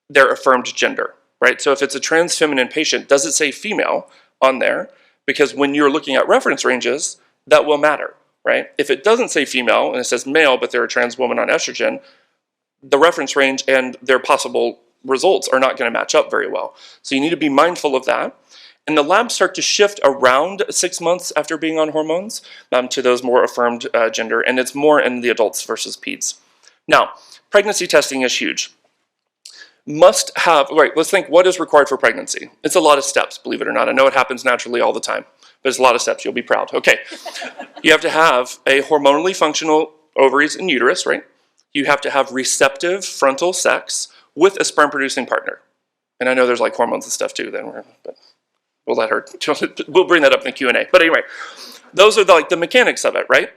their affirmed gender, right? So if it's a trans feminine patient, does it say female on there? Because when you're looking at reference ranges, that will matter, right? If it doesn't say female and it says male, but they're a trans woman on estrogen, the reference range and their possible results are not going to match up very well. So you need to be mindful of that. And the labs start to shift around 6 months after being on hormones to those more affirmed gender, and it's more in the adults versus peds. Now, pregnancy testing is huge. Must have, right, let's think what is required for pregnancy. It's a lot of steps, believe it or not. I know it happens naturally all the time, but it's a lot of steps. You'll be proud. Okay. You have to have a hormonally functional ovaries and uterus, right? You have to have receptive frontal sex with a sperm-producing partner. And I know there's like hormones and stuff too, but we'll let her, we'll bring that up in the Q&A. But anyway, those are the mechanics of it, right?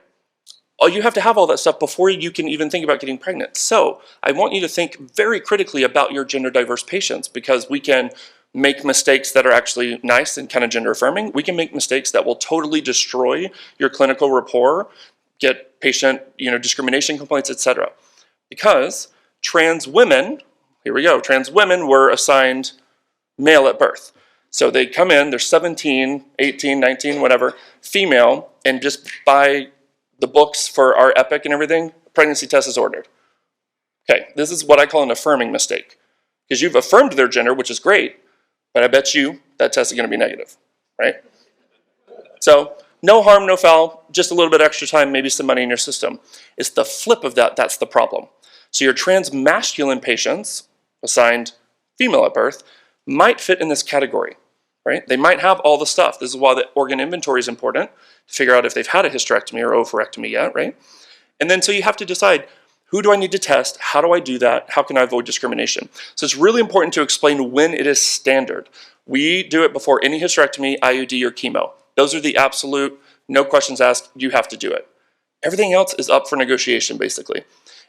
You have to have all that stuff before you can even think about getting pregnant. So I want you to think very critically about your gender diverse patients, because we can make mistakes that are actually nice and kind of gender affirming. We can make mistakes that will totally destroy your clinical rapport, get patient discrimination complaints, etc. Because trans women, here we go, trans women were assigned male at birth. So they come in, they're 17, 18, 19, whatever, female, and just by the books for our EPIC and everything, pregnancy test is ordered. Okay, this is what I call an affirming mistake. Because you've affirmed their gender, which is great, but I bet you that test is going to be negative, right? So no harm, no foul, just a little bit extra time, maybe some money in your system. It's the flip of that, that's the problem. So your trans masculine patients, assigned female at birth, might fit in this category, right? They might have all the stuff. This is why the organ inventory is important, to figure out if they've had a hysterectomy or oophorectomy yet, right? And then so you have to decide, who do I need to test? How do I do that? How can I avoid discrimination? So it's really important to explain when it is standard. We do it before any hysterectomy, IUD, or chemo. Those are the absolute, no questions asked, you have to do it. Everything else is up for negotiation, basically.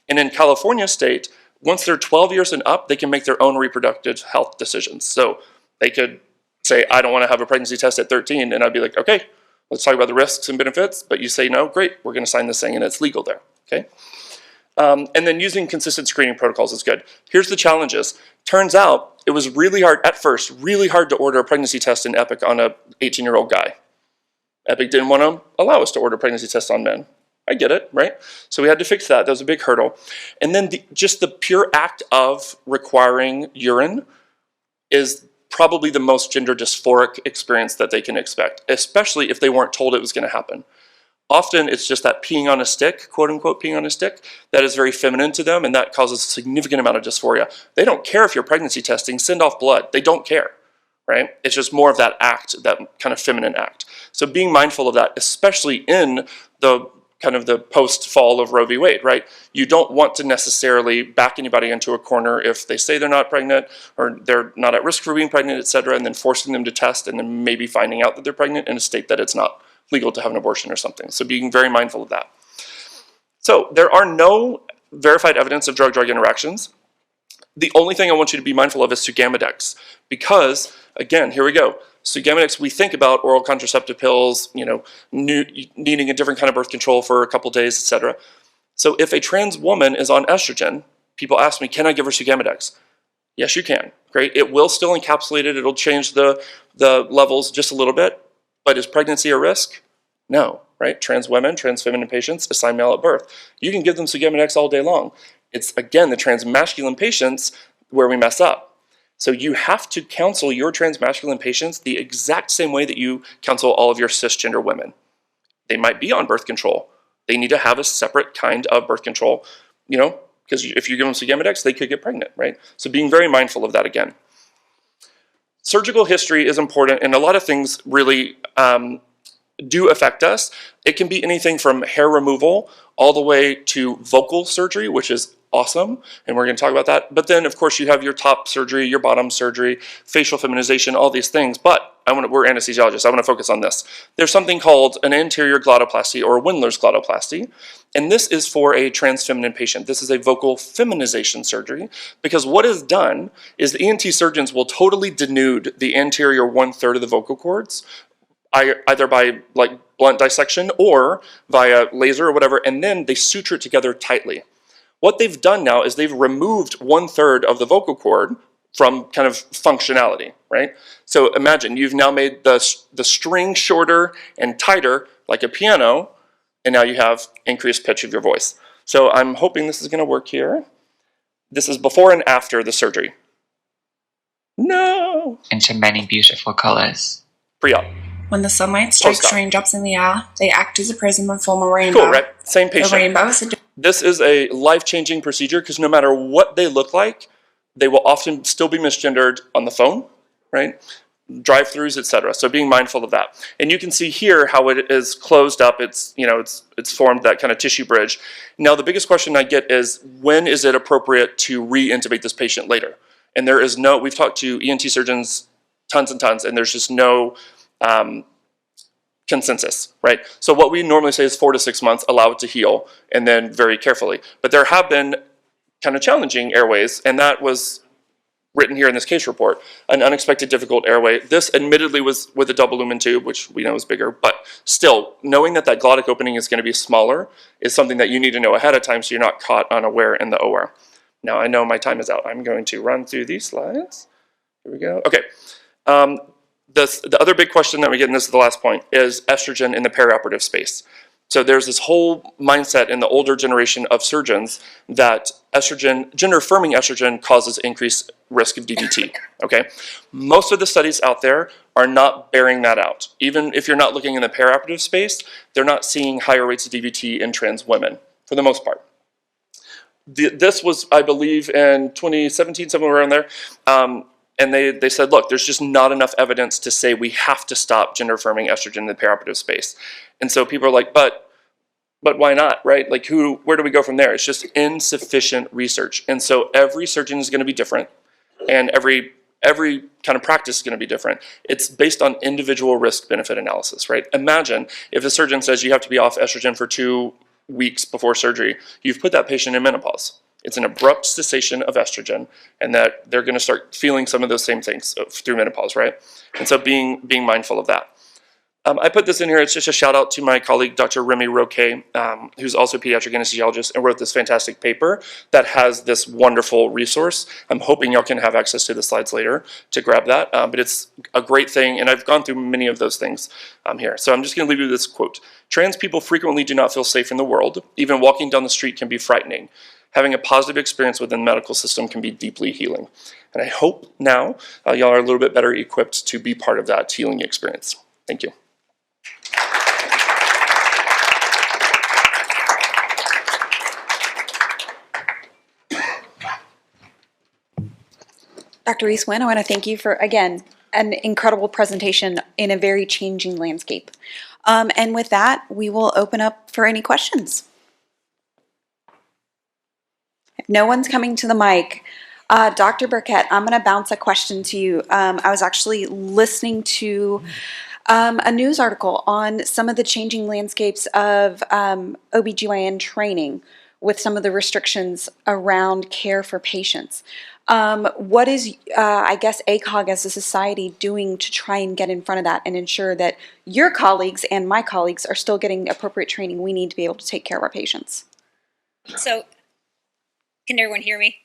And in California state, once they're 12 years and up, they can make their own reproductive health decisions. So they could say, I don't want to have a pregnancy test at 13, and I'd be like, okay, let's talk about the risks and benefits, but you say no, great, we're going to sign this thing, and it's legal there, okay? And then using consistent screening protocols is good. Here's the challenges. Turns out it was really hard, at first, really hard to order a pregnancy test in EPIC on a 18-year-old guy. EPIC didn't want to allow us to order pregnancy tests on men. I get it, right? So we had to fix that. That was a big hurdle. And then just the pure act of requiring urine is probably the most gender dysphoric experience that they can expect, especially if they weren't told it was going to happen. Often it's just that peeing on a stick, quote unquote peeing on a stick, that is very feminine to them, and that causes a significant amount of dysphoria. They don't care if you're pregnancy testing, send off blood. They don't care, right? It's just more of that act, that kind of feminine act. So being mindful of that, especially in the kind of the post-fall of Roe v. Wade, right? You don't want to necessarily back anybody into a corner if they say they're not pregnant or they're not at risk for being pregnant, et cetera, and then forcing them to test and then maybe finding out that they're pregnant in a state that it's not legal to have an abortion or something. So being very mindful of that. So there are no verified evidence of drug-drug interactions. The only thing I want you to be mindful of is Sugamidex, because, again, here we go. Sugamidex, we think about oral contraceptive pills, needing a different kind of birth control for a couple days, etc. So if a trans woman is on estrogen, people ask me, can I give her Sugamidex? Yes, you can. Great. It will still encapsulate it. It'll change the levels just a little bit. But is pregnancy a risk? No, right? Trans women, trans feminine patients, assigned male at birth. You can give them Sugamidex all day long. It's, again, the trans masculine patients where we mess up. So you have to counsel your trans masculine patients the exact same way that you counsel all of your cisgender women. They might be on birth control. They need to have a separate kind of birth control, because if you give them Sugamidex, they could get pregnant, right? So being very mindful of that again. Surgical history is important, and a lot of things really do affect us. It can be anything from hair removal all the way to vocal surgery, which is awesome, and we're going to talk about that. But then, of course, you have your top surgery, your bottom surgery, facial feminization, all these things. But we're anesthesiologists. I want to focus on this. There's something called an anterior glottoplasty or Windler's glottoplasty, and this is for a trans feminine patient. This is a vocal feminization surgery, because what is done is the ENT surgeons will totally denude the anterior 1/3 of the vocal cords, either by blunt dissection or via laser or whatever, and then they suture it together tightly. What they've done now is they've removed 1/3 of the vocal cord from kind of functionality, right? So imagine you've now made the string shorter and tighter like a piano, and now you have increased pitch of your voice. So I'm hoping this is going to work here. This is before and after the surgery. No! Into many beautiful colors. Pre-op. When the sunlight strikes raindrops in the air, they act as a prism and form a rainbow. Cool, right? Same patient. The rainbow is a This is a life-changing procedure because no matter what they look like, they will often still be misgendered on the phone, right? Drive-throughs, etc. So being mindful of that. And you can see here how it is closed up. It's formed that kind of tissue bridge. Now the biggest question I get is, when is it appropriate to re-intubate this patient later? And there is no, we've talked to ENT surgeons tons and tons, and there's just no consensus, right? So what we normally say is 4 to 6 months, allow it to heal, and then very carefully. But there have been kind of challenging airways, and that was written here in this case report, an unexpected difficult airway. This admittedly was with a double lumen tube, which we know is bigger, but still, knowing that glottic opening is going to be smaller is something that you need to know ahead of time so you're not caught unaware in the OR. Now, I know my time is out. I'm going to run through these slides. Here we go. Okay. The other big question that we get, and this is the last point, is estrogen in the perioperative space. So there's this whole mindset in the older generation of surgeons that estrogen, gender-affirming estrogen, causes increased risk of DVT, okay? Most of the studies out there are not bearing that out. Even if you're not looking in the perioperative space, they're not seeing higher rates of DVT in trans women, for the most part. This was, I believe, in 2017, somewhere around there, and they said, look, there's just not enough evidence to say we have to stop gender-affirming estrogen in the perioperative space. And so people are like, but why not, right? Like, where do we go from there? It's just insufficient research. And so every surgeon is going to be different, and every kind of practice is going to be different. It's based on individual risk-benefit analysis, right? Imagine if a surgeon says you have to be off estrogen for 2 weeks before surgery, you've put that patient in menopause. It's an abrupt cessation of estrogen, and that they're going to start feeling some of those same things through menopause, right? And so being mindful of that. I put this in here. It's just a shout out to my colleague, Dr. Remy Roquet, who's also a pediatric anesthesiologist and wrote this fantastic paper that has this wonderful resource. I'm hoping y'all can have access to the slides later to grab that, but it's a great thing, and I've gone through many of those things here. So I'm just going to leave you with this quote. Trans people frequently do not feel safe in the world. Even walking down the street can be frightening. Having a positive experience within the medical system can be deeply healing. And I hope now y'all are a little bit better equipped to be part of that healing experience. Thank you. Dr. Reese-Wynn, I want to thank you for, again, an incredible presentation in a very changing landscape. And with that, we will open up for any questions. If no one's coming to the mic, Dr. Burkett, I'm going to bounce a question to you. I was actually listening to a news article on some of the changing landscapes of OBGYN training with some of the restrictions around care for patients. What is, I guess, ACOG as a society doing to try and get in front of that and ensure that your colleagues and my colleagues are still getting appropriate training we need to be able to take care of our patients? So, can everyone hear me?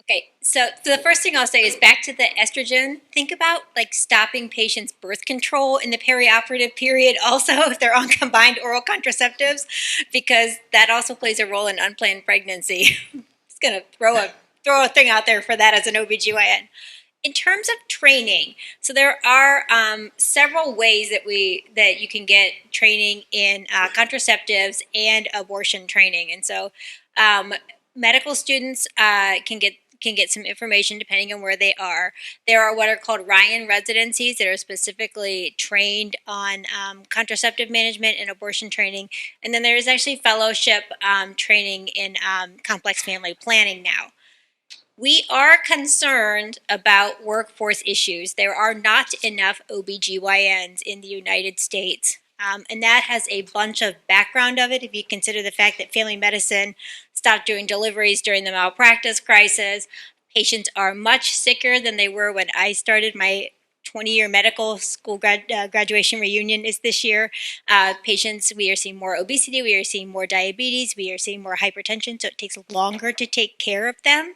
Okay, so the first thing I'll say is back to the estrogen. Think about like stopping patients' birth control in the perioperative period also if they're on combined oral contraceptives, because that also plays a role in unplanned pregnancy. Just going to throw a thing out there for that as an OBGYN. In terms of training, so there are several ways that you can get training in contraceptives and abortion training, and so medical students can get some information depending on where they are. There are what are called Ryan residencies that are specifically trained on contraceptive management and abortion training, and then there is actually fellowship training in complex family planning now. We are concerned about workforce issues. There are not enough OBGYNs in the United States. And that has a bunch of background of it. If you consider the fact that family medicine stopped doing deliveries during the malpractice crisis, patients are much sicker than they were when I started. My 20-year medical school graduation reunion is this year. Patients, we are seeing more obesity, we are seeing more diabetes, we are seeing more hypertension, so it takes longer to take care of them.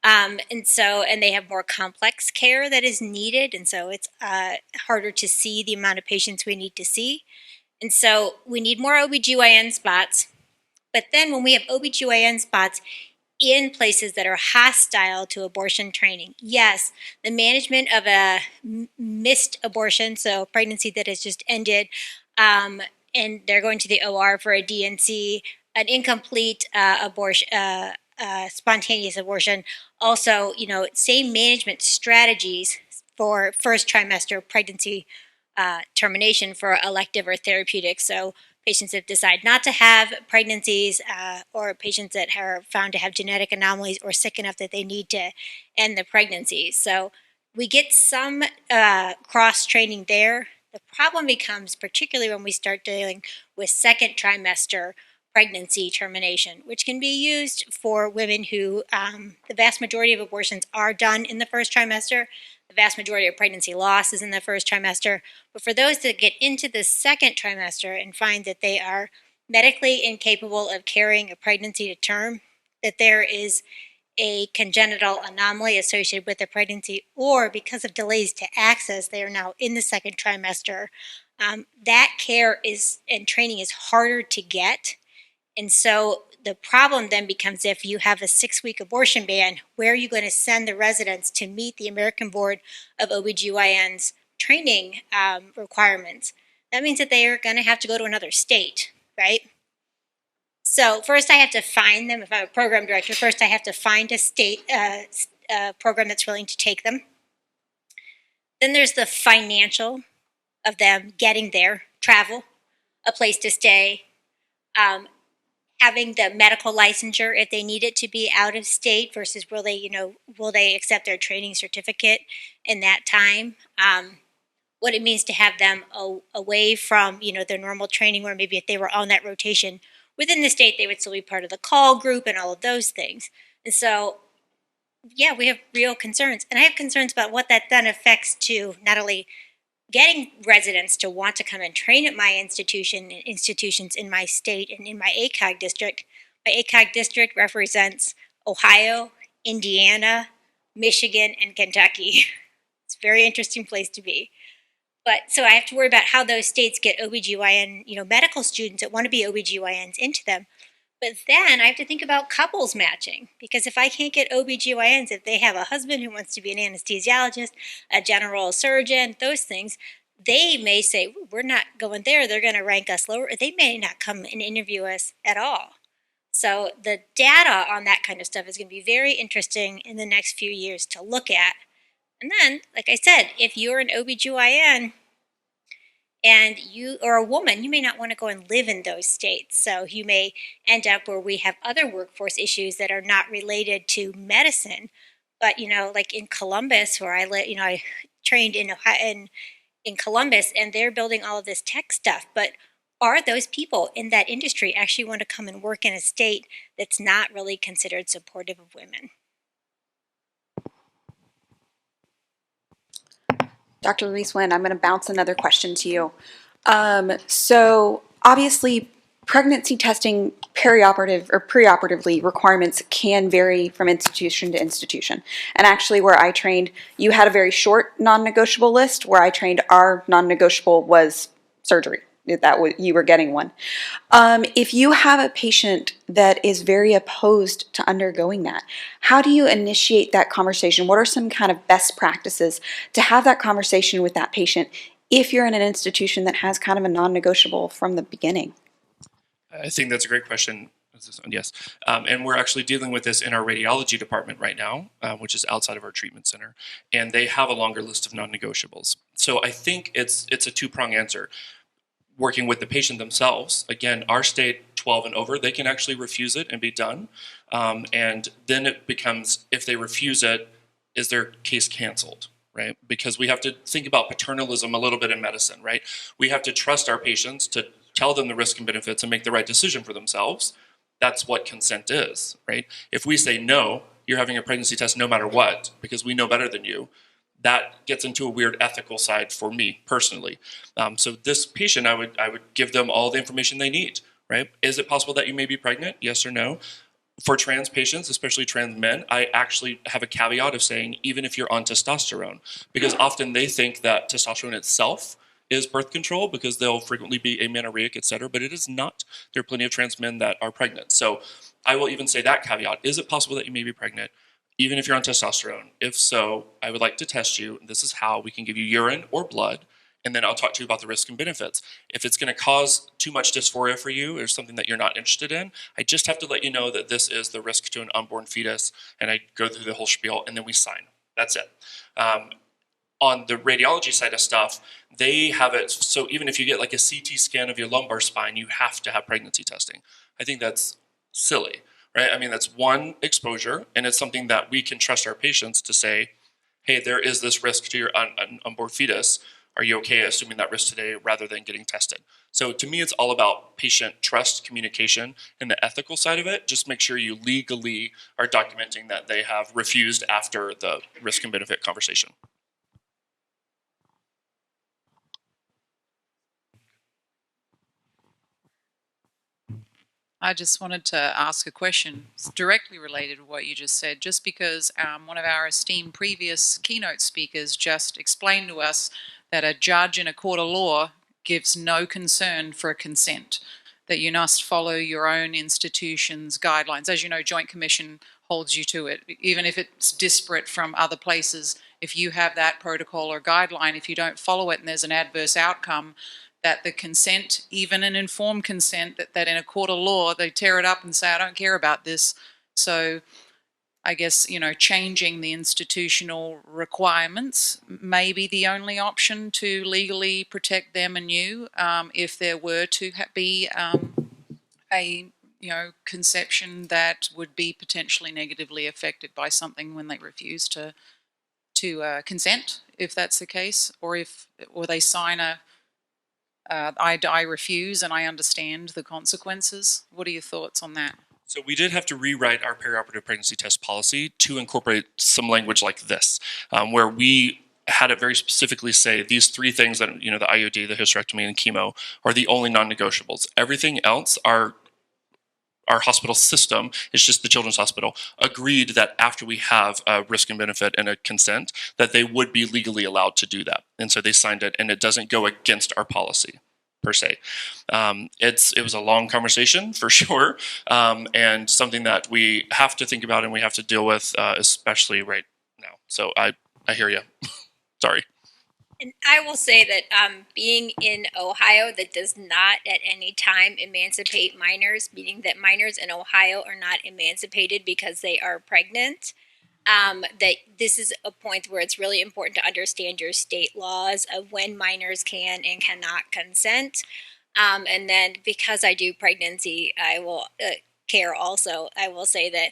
And they have more complex care that is needed, and so it's harder to see the amount of patients we need to see. And so we need more OBGYN spots, but then when we have OBGYN spots in places that are hostile to abortion training, yes, the management of a missed abortion, so pregnancy that has just ended, and they're going to the OR for a DNC, an incomplete abortion, spontaneous abortion. Also, same management strategies for first trimester pregnancy termination for elective or therapeutic. So patients that decide not to have pregnancies or patients that are found to have genetic anomalies or sick enough that they need to end the pregnancy. So we get some cross-training there. The problem becomes particularly when we start dealing with second trimester pregnancy termination, which can be used for women who the vast majority of abortions are done in the first trimester. The vast majority of pregnancy loss is in the first trimester. But for those that get into the second trimester and find that they are medically incapable of carrying a pregnancy to term, that there is a congenital anomaly associated with the pregnancy, or because of delays to access, they are now in the second trimester, that care and training is harder to get. And so the problem then becomes, if you have a 6-week abortion ban, where are you going to send the residents to meet the American Board of OBGYN's training requirements? That means that they are going to have to go to another state, right? So first I have to find them. If I'm a program director, first I have to find a state program that's willing to take them. Then there's the financial of them getting there, travel, a place to stay, having the medical licensure if they need it to be out of state versus will they accept their training certificate in that time? What it means to have them away from, their normal training, where maybe if they were on that rotation within the state, they would still be part of the call group and all of those things. And so, yeah, we have real concerns. And I have concerns about what that then affects to not only getting residents to want to come and train at my institution and institutions in my state and in my ACOG district. My ACOG district represents Ohio, Indiana, Michigan, and Kentucky. It's a very interesting place to be. But so I have to worry about how those states get OBGYN, medical students that want to be OBGYNs into them. But then I have to think about couples matching, because if I can't get OBGYNs, if they have a husband who wants to be an anesthesiologist, a general surgeon, those things, they may say, we're not going there, they're going to rank us lower, or they may not come and interview us at all. So the data on that kind of stuff is going to be very interesting in the next few years to look at. And then, like I said, if you're an OBGYN and you or a woman, you may not want to go and live in those states. So you may end up where we have other workforce issues that are not related to medicine. But, like in Columbus, where I live, I trained in Ohio, in Columbus, and they're building all of this tech stuff. But are those people in that industry actually want to come and work in a state that's not really considered supportive of women? Dr. Louise Wynn, I'm going to bounce another question to you. So obviously, pregnancy testing perioperative or preoperatively requirements can vary from institution to institution. And actually, where I trained, you had a very short non-negotiable list. Where I trained, our non-negotiable was surgery. You were getting one. If you have a patient that is very opposed to undergoing that, how do you initiate that conversation? What are some kind of best practices to have that conversation with that patient if you're in an institution that has kind of a non-negotiable from the beginning? I think that's a great question. Yes. And we're actually dealing with this in our radiology department right now, which is outside of our treatment center. And they have a longer list of non-negotiables. So I think it's a two-prong answer. Working with the patient themselves, again, our state 12 and over, they can actually refuse it and be done. And then it becomes, if they refuse it, is their case canceled, right? Because we have to think about paternalism a little bit in medicine, right? We have to trust our patients to tell them the risk and benefits and make the right decision for themselves. That's what consent is, right? If we say, no, you're having a pregnancy test no matter what, because we know better than you, that gets into a weird ethical side for me personally. So this patient, I would give them all the information they need, right? Is it possible that you may be pregnant? Yes or no? For trans patients, especially trans men, I actually have a caveat of saying, even if you're on testosterone, because often they think that testosterone itself is birth control because they'll frequently be amenorrheic, et cetera, but it is not. There are plenty of trans men that are pregnant. So I will even say that caveat. Is it possible that you may be pregnant? Even if you're on testosterone. If so, I would like to test you. This is how we can give you urine or blood, and then I'll talk to you about the risks and benefits. If it's going to cause too much dysphoria for you or something that you're not interested in, I just have to let you know that this is the risk to an unborn fetus, and I go through the whole spiel, and then we sign. That's it. On the radiology side of stuff, they have it, so even if you get like a CT scan of your lumbar spine, you have to have pregnancy testing. I think that's silly. Right? I mean, that's one exposure, and it's something that we can trust our patients to say, hey, there is this risk to your unborn fetus. Are you okay assuming that risk today rather than getting tested? So to me, it's all about patient trust, communication, and the ethical side of it. Just make sure you legally are documenting that they have refused after the risk and benefit conversation. I just wanted to ask a question. It's directly related to what you just said, just because one of our esteemed previous keynote speakers just explained to us that a judge in a court of law gives no concern for a consent, that you must follow your own institution's guidelines. As you know, Joint Commission holds you to it, even if it's disparate from other places. If you have that protocol or guideline, if you don't follow it and there's an adverse outcome, that the consent, even an informed consent, that in a court of law, they tear it up and say, I don't care about this. So I guess, changing the institutional requirements may be the only option to legally protect them and you, if there were to be a conception that would be potentially negatively affected by something when they refuse to consent, if that's the case, or they sign I refuse and I understand the consequences. What are your thoughts on that? So we did have to rewrite our perioperative pregnancy test policy to incorporate some language like this, where we had it very specifically say these three things that, the IUD, the hysterectomy, and chemo are the only non-negotiables. Everything else, our hospital system, it's just the Children's Hospital, agreed that after we have a risk and benefit and a consent, that they would be legally allowed to do that. And so they signed it, and it doesn't go against our policy per se. It was a long conversation for sure, and something that we have to think about and we have to deal with, especially right now. So I hear you. Sorry. And I will say that being in Ohio, that does not at any time emancipate minors, meaning that minors in Ohio are not emancipated because they are pregnant. that this is a point where it's really important to understand your state laws of when minors can and cannot consent. And then because I do pregnancy, I will care also. I will say that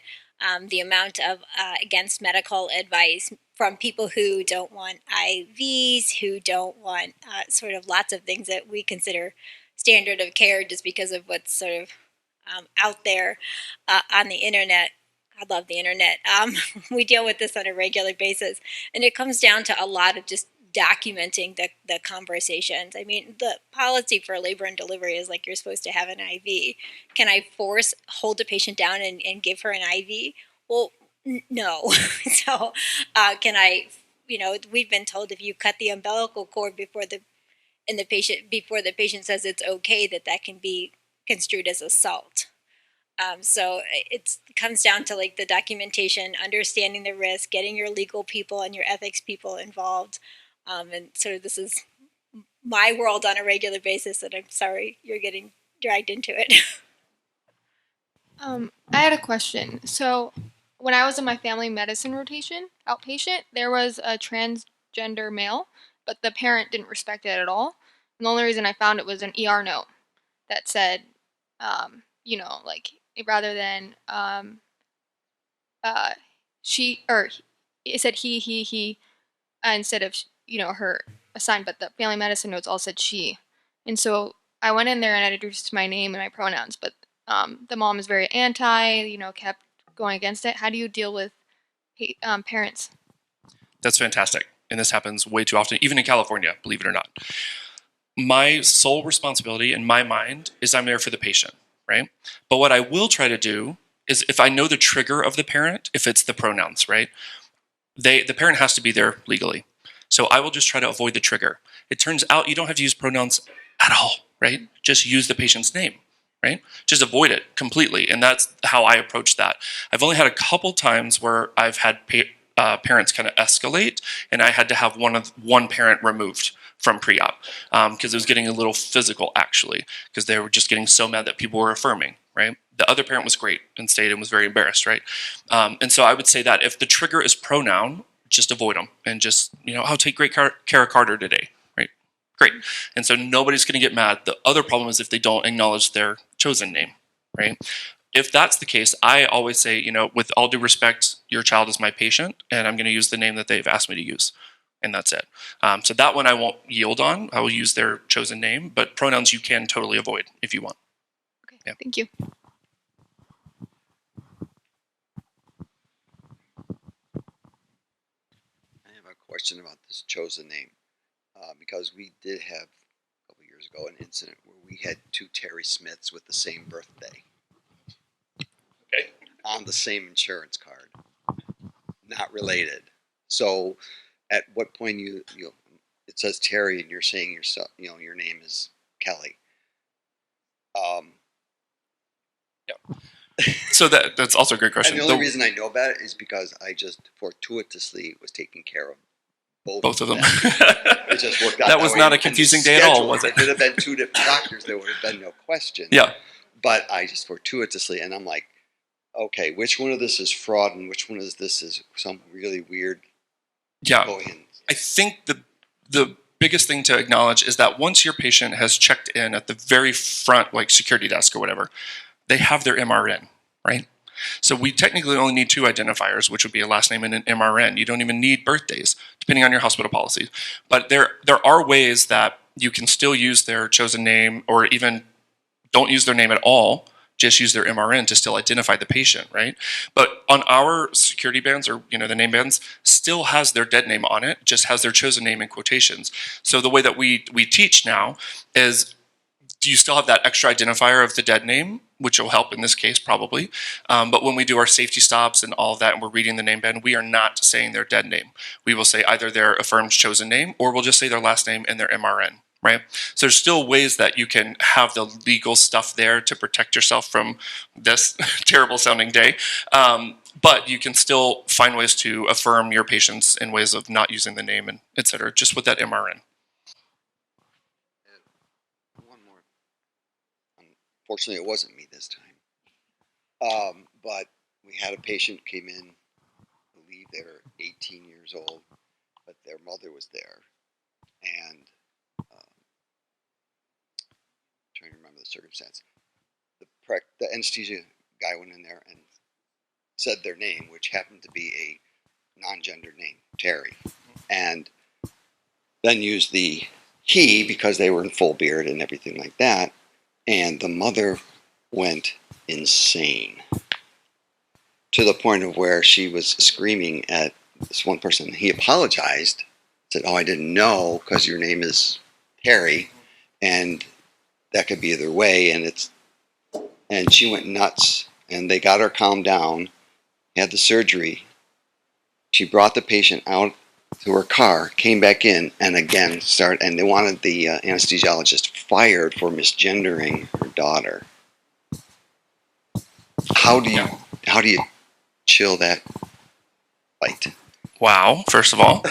the amount of against medical advice from people who don't want IVs, who don't want sort of lots of things that we consider standard of care just because of what's sort of out there on the internet. I love the internet. We deal with this on a regular basis, and it comes down to a lot of just documenting the conversations. I mean, the policy for labor and delivery is like you're supposed to have an IV. Can I hold a patient down and give her an IV? Well, no. So can I, we've been told if you cut the umbilical cord before the patient says it's okay, that can be construed as assault. So it comes down to like the documentation, understanding the risk, getting your legal people and your ethics people involved. And sort of this is my world on a regular basis, and I'm sorry you're getting dragged into it. I had a question. So, when I was in my family medicine rotation, outpatient, there was a transgender male, but the parent didn't respect it at all. And the only reason I found it was an ER note that said, like rather than she, or it said he, instead of her assigned, but the family medicine notes all said she. And so I went in there and I introduced my name and my pronouns, but the mom is very anti, kept going against it. How do you deal with parents? That's fantastic. And this happens way too often, even in California, believe it or not. My sole responsibility in my mind is I'm there for the patient, right? But what I will try to do is if I know the trigger of the parent, if it's the pronouns, right? The parent has to be there legally. So I will just try to avoid the trigger. It turns out you don't have to use pronouns at all, right? Just use the patient's name, right? Just avoid it completely. And that's how I approach that. I've only had a couple times where I've had parents kind of escalate, and I had to have one parent removed from pre-op because it was getting a little physical, actually, because they were just getting so mad that people were affirming, right? The other parent was great and stayed and was very embarrassed, right? And so I would say that if the trigger is pronoun, just avoid them and just, I'll take great care of Carter today, right? Great. And so nobody's going to get mad. The other problem is if they don't acknowledge their chosen name, right? If that's the case, I always say, with all due respect, your child is my patient, and I'm going to use the name that they've asked me to use. And that's it. So that one I won't yield on. I will use their chosen name, but pronouns you can totally avoid if you want. Okay, yeah. Thank you. I have a question about this chosen name, because we did have a couple years ago an incident where we had two Terry Smiths with the same birthday. Okay. On the same insurance card, not related. So, at what point it says Terry and you're saying yourself, your name is Kelly. Yeah. So that's also a great question. And the only reason I know about it is because I just fortuitously was taking care of both of them. It just worked out. That was not a confusing day at all, was it? If it had been two different doctors, there would have been no question. Yeah. But I just fortuitously, and I'm like, okay, which one of this is fraud and which one of this is some really weird. Yeah. I think the biggest thing to acknowledge is that once your patient has checked in at the very front, like security desk or whatever, they have their MRN, right? So we technically only need two identifiers, which would be a last name and an MRN. You don't even need birthdays, depending on your hospital policy. But there are ways that you can still use their chosen name, or even don't use their name at all, just use their MRN to still identify the patient, right? But on our security bands, or the name bands, still has their dead name on it, just has their chosen name in quotations. So the way that we teach now is, do you still have that extra identifier of the dead name, which will help in this case probably. But when we do our safety stops and all of that, and we're reading the name band, we are not saying their dead name. We will say either their affirmed chosen name, or we'll just say their last name and their MRN, right? So there's still ways that you can have the legal stuff there to protect yourself from this terrible sounding day. But you can still find ways to affirm your patients in ways of not using the name and et cetera, just with that MRN. Fortunately, it wasn't me this time. But we had a patient came in, I believe they're 18 years old, but their mother was there, and trying to remember the circumstance. The anesthesia guy went in there and said their name, which happened to be a non-gendered name, Terry, and then used the he because they were in full beard and everything like that, and the mother went insane to the point of where she was screaming at this one person. He apologized, said, "Oh, I didn't know because your name is Terry, and that could be either way." And she went nuts, and they got her calmed down, had the surgery. She brought the patient out to her car, came back in, and again started. And they wanted the anesthesiologist fired for misgendering her daughter. How do you chill that fight? Wow, first of all,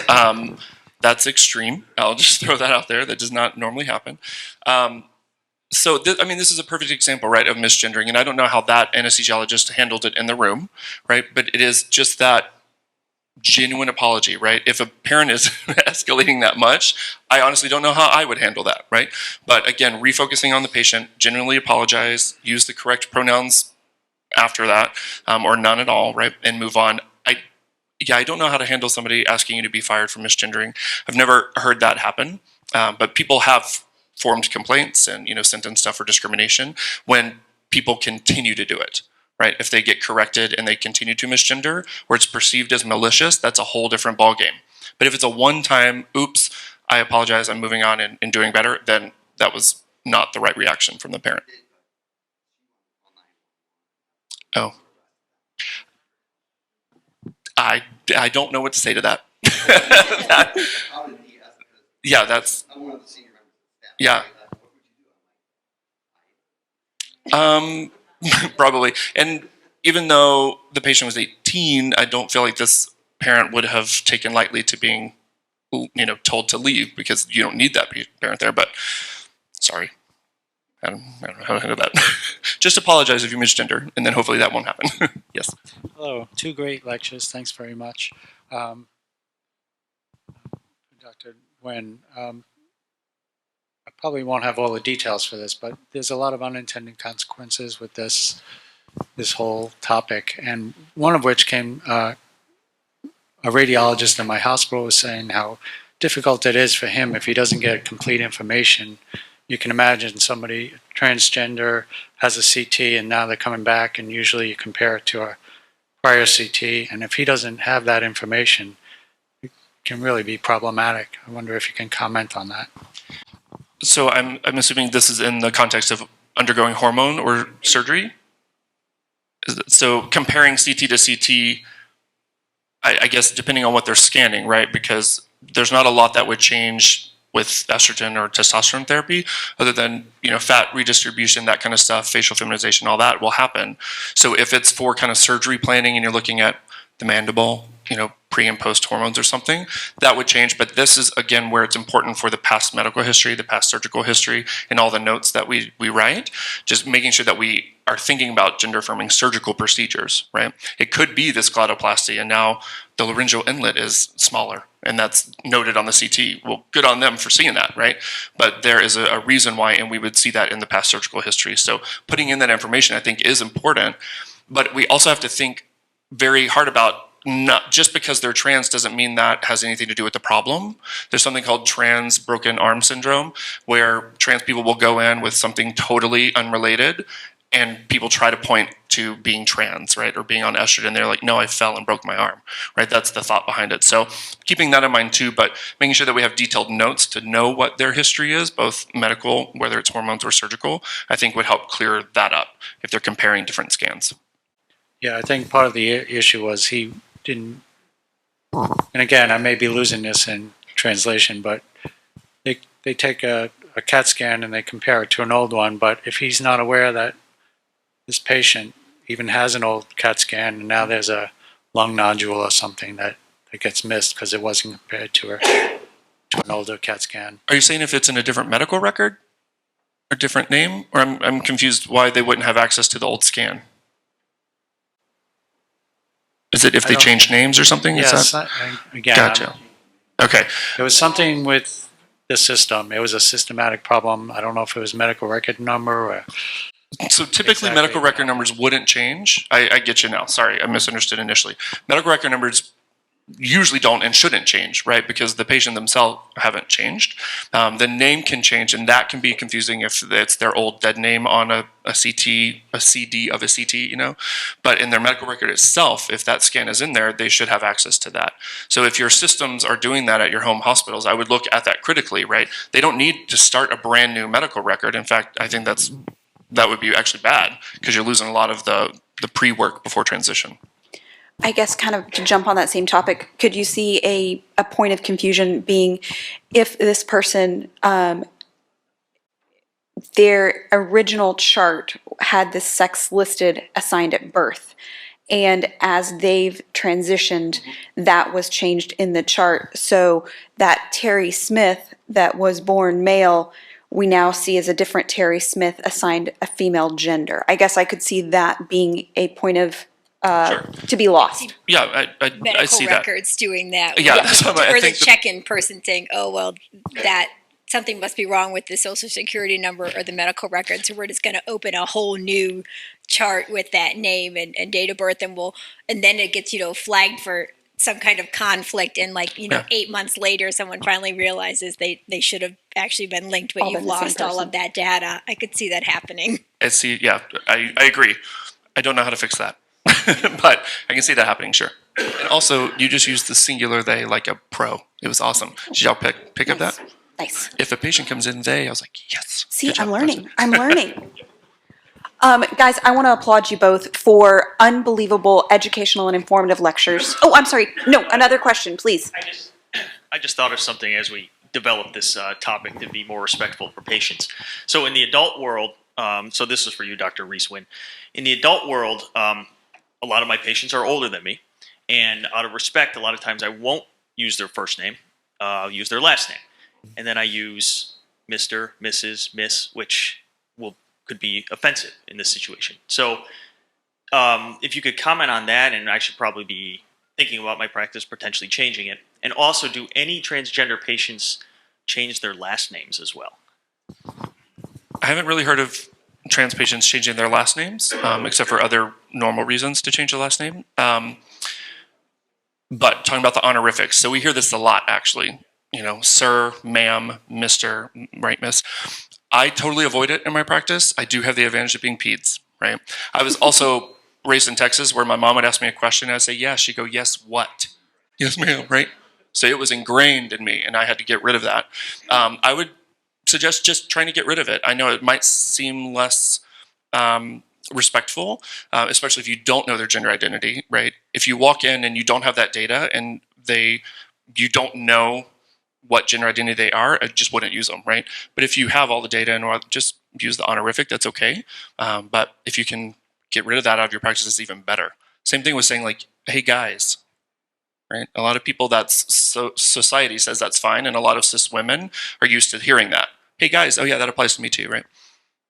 that's extreme. I'll just throw that out there. That does not normally happen. This is a perfect example, right, of misgendering, and I don't know how that anesthesiologist handled it in the room, right? But it is just that genuine apology, right? If a parent is escalating that much, I honestly don't know how I would handle that, right? But again, refocusing on the patient, genuinely apologize, use the correct pronouns after that, or none at all, right, and move on. I don't know how to handle somebody asking you to be fired for misgendering. I've never heard that happen, but people have formed complaints and sent in stuff for discrimination when people continue to do it, right? If they get corrected and they continue to misgender, where it's perceived as malicious, that's a whole different ballgame. But if it's a one-time, oops, I apologize, I'm moving on and doing better, then that was not the right reaction from the parent. Oh. I don't know what to say to that. Yeah, that's. Yeah. Probably. And even though the patient was 18, I don't feel like this parent would have taken lightly to being, told to leave, because you don't need that parent there. But sorry. I don't know how to handle that. Just apologize if you misgender, and then hopefully that won't happen. Yes. Hello. 2 great lectures. Thanks very much. Dr. Nguyen, I probably won't have all the details for this, but there's a lot of unintended consequences with this whole topic, and one of which came, a radiologist in my hospital was saying how difficult it is for him if he doesn't get complete information. You can imagine somebody transgender has a CT and now they're coming back, and usually you compare it to a prior CT, and if he doesn't have that information, it can really be problematic. I wonder if you can comment on that. So I'm assuming this is in the context of undergoing hormone or surgery? So comparing CT to CT, I guess depending on what they're scanning, right? Because there's not a lot that would change with estrogen or testosterone therapy, other than fat redistribution, that kind of stuff, facial feminization, all that will happen. So if it's for kind of surgery planning and you're looking at the mandible, pre and post hormones or something, that would change. But this is again where it's important for the past medical history, the past surgical history, and all the notes that we write, just making sure that we are thinking about gender affirming surgical procedures, right? It could be this glotoplasty, and now the laryngeal inlet is smaller, and that's noted on the CT. Well, good on them for seeing that, right? But there is a reason why, and we would see that in the past surgical history. So putting in that information, I think, is important. But we also have to think very hard about, not just because they're trans doesn't mean that has anything to do with the problem. There's something called trans broken arm syndrome, where trans people will go in with something totally unrelated, and people try to point to being trans, right, or being on estrogen. They're like, no, I fell and broke my arm, right? That's the thought behind it. So keeping that in mind too, but making sure that we have detailed notes to know what their history is, both medical, whether it's hormones or surgical, I think would help clear that up if they're comparing different scans. Yeah, I think part of the issue was he didn't, and again, I may be losing this in translation, but they take a CAT scan and they compare it to an old one, but if he's not aware that this patient even has an old CAT scan and now there's a lung nodule or something that gets missed because it wasn't compared to an older CAT scan. Are you saying if it's in a different medical record, a different name? Or I'm confused why they wouldn't have access to the old scan. Is it if they change names or something? Yes, again, Gotcha. Okay. it was something with the system. It was a systematic problem. I don't know if it was medical record number or. So typically medical record numbers wouldn't change. I get you now. Sorry, I misunderstood initially. Medical record numbers usually don't and shouldn't change, right? Because the patient themselves haven't changed. The name can change, and that can be confusing if it's their old dead name on a CT, a CD of a CT, you know. But in their medical record itself, if that scan is in there, they should have access to that. So if your systems are doing that at your home hospitals, I would look at that critically, right? They don't need to start a brand new medical record. In fact, I think that would be actually bad because you're losing a lot of the pre-work before transition. I guess kind of to jump on that same topic, could you see a point of confusion being if this person, their original chart had this sex listed assigned at birth, and as they've transitioned, that was changed in the chart, so that Terry Smith that was born male, we now see as a different Terry Smith assigned a female gender. I guess I could see that being a point of to be lost. Yeah, I Medical see that. records doing that. Yeah, Or the check-in person saying, oh, well, that something must be wrong with the social security number or the medical record, so we're just going to open a whole new chart with that name and date of birth, and then it gets, flagged for some kind of conflict, and 8 months later, someone finally realizes they should have actually been linked, but you've lost all of that data. I could see that happening. I agree. I don't know how to fix that. But I can see that happening, sure. And also, you just used the singular they like a pro. It was awesome. Did y'all pick up that? Nice. If a patient comes in they, I was like, yes. See, I'm learning. Guys, I want to applaud you both for unbelievable educational and informative lectures. Oh, I'm sorry. No, another question, please. I just thought of something as we develop this topic to be more respectful for patients. So in the adult world, so this is for you, Dr. Reese-Wynn. In the adult world, a lot of my patients are older than me, and out of respect, a lot of times I won't use their first name. I'll use their last name, and then I use Mr., Mrs., Miss, which could be offensive in this situation. So if you could comment on that, and I should probably be thinking about my practice potentially changing it, and also do any transgender patients change their last names as well? I haven't really heard of trans patients changing their last names, except for other normal reasons to change the last name. But talking about the honorifics, so we hear this a lot, actually. Sir, ma'am, Mr., right, miss. I totally avoid it in my practice. I do have the advantage of being peds, right? I was also raised in Texas where my mom would ask me a question and I'd say, yes. She'd go, yes, what? Yes, ma'am, right? So it was ingrained in me and I had to get rid of that. I would suggest just trying to get rid of it. I know it might seem less respectful, especially if you don't know their gender identity, right? If you walk in and you don't have that data and you don't know what gender identity they are, I just wouldn't use them, right? But if you have all the data and just use the honorific, that's okay. But if you can get rid of that out of your practice, it's even better. Same thing with saying like, hey guys, right? A lot of people society says that's fine, and a lot of cis women are used to hearing that. Hey guys, oh yeah, that applies to me too, right?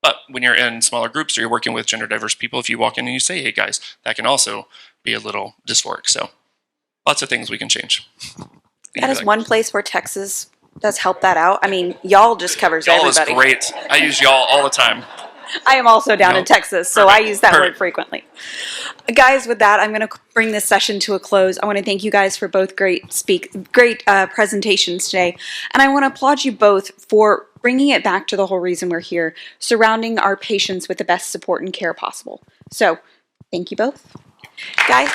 But when you're in smaller groups or you're working with gender diverse people, if you walk in and you say, hey guys, that can also be a little dysphoric. So lots of things we can change. That is one place where Texas does help that out. I mean, y'all just covers y'all everybody. Y'all is great. I use y'all all the time. I am also down in Texas, so I use that word frequently. Guys, with that, I'm going to bring this session to a close. I want to thank you guys for both great presentations today. And I want to applaud you both for bringing it back to the whole reason we're here, surrounding our patients with the best support and care possible. So, thank you both. Guys.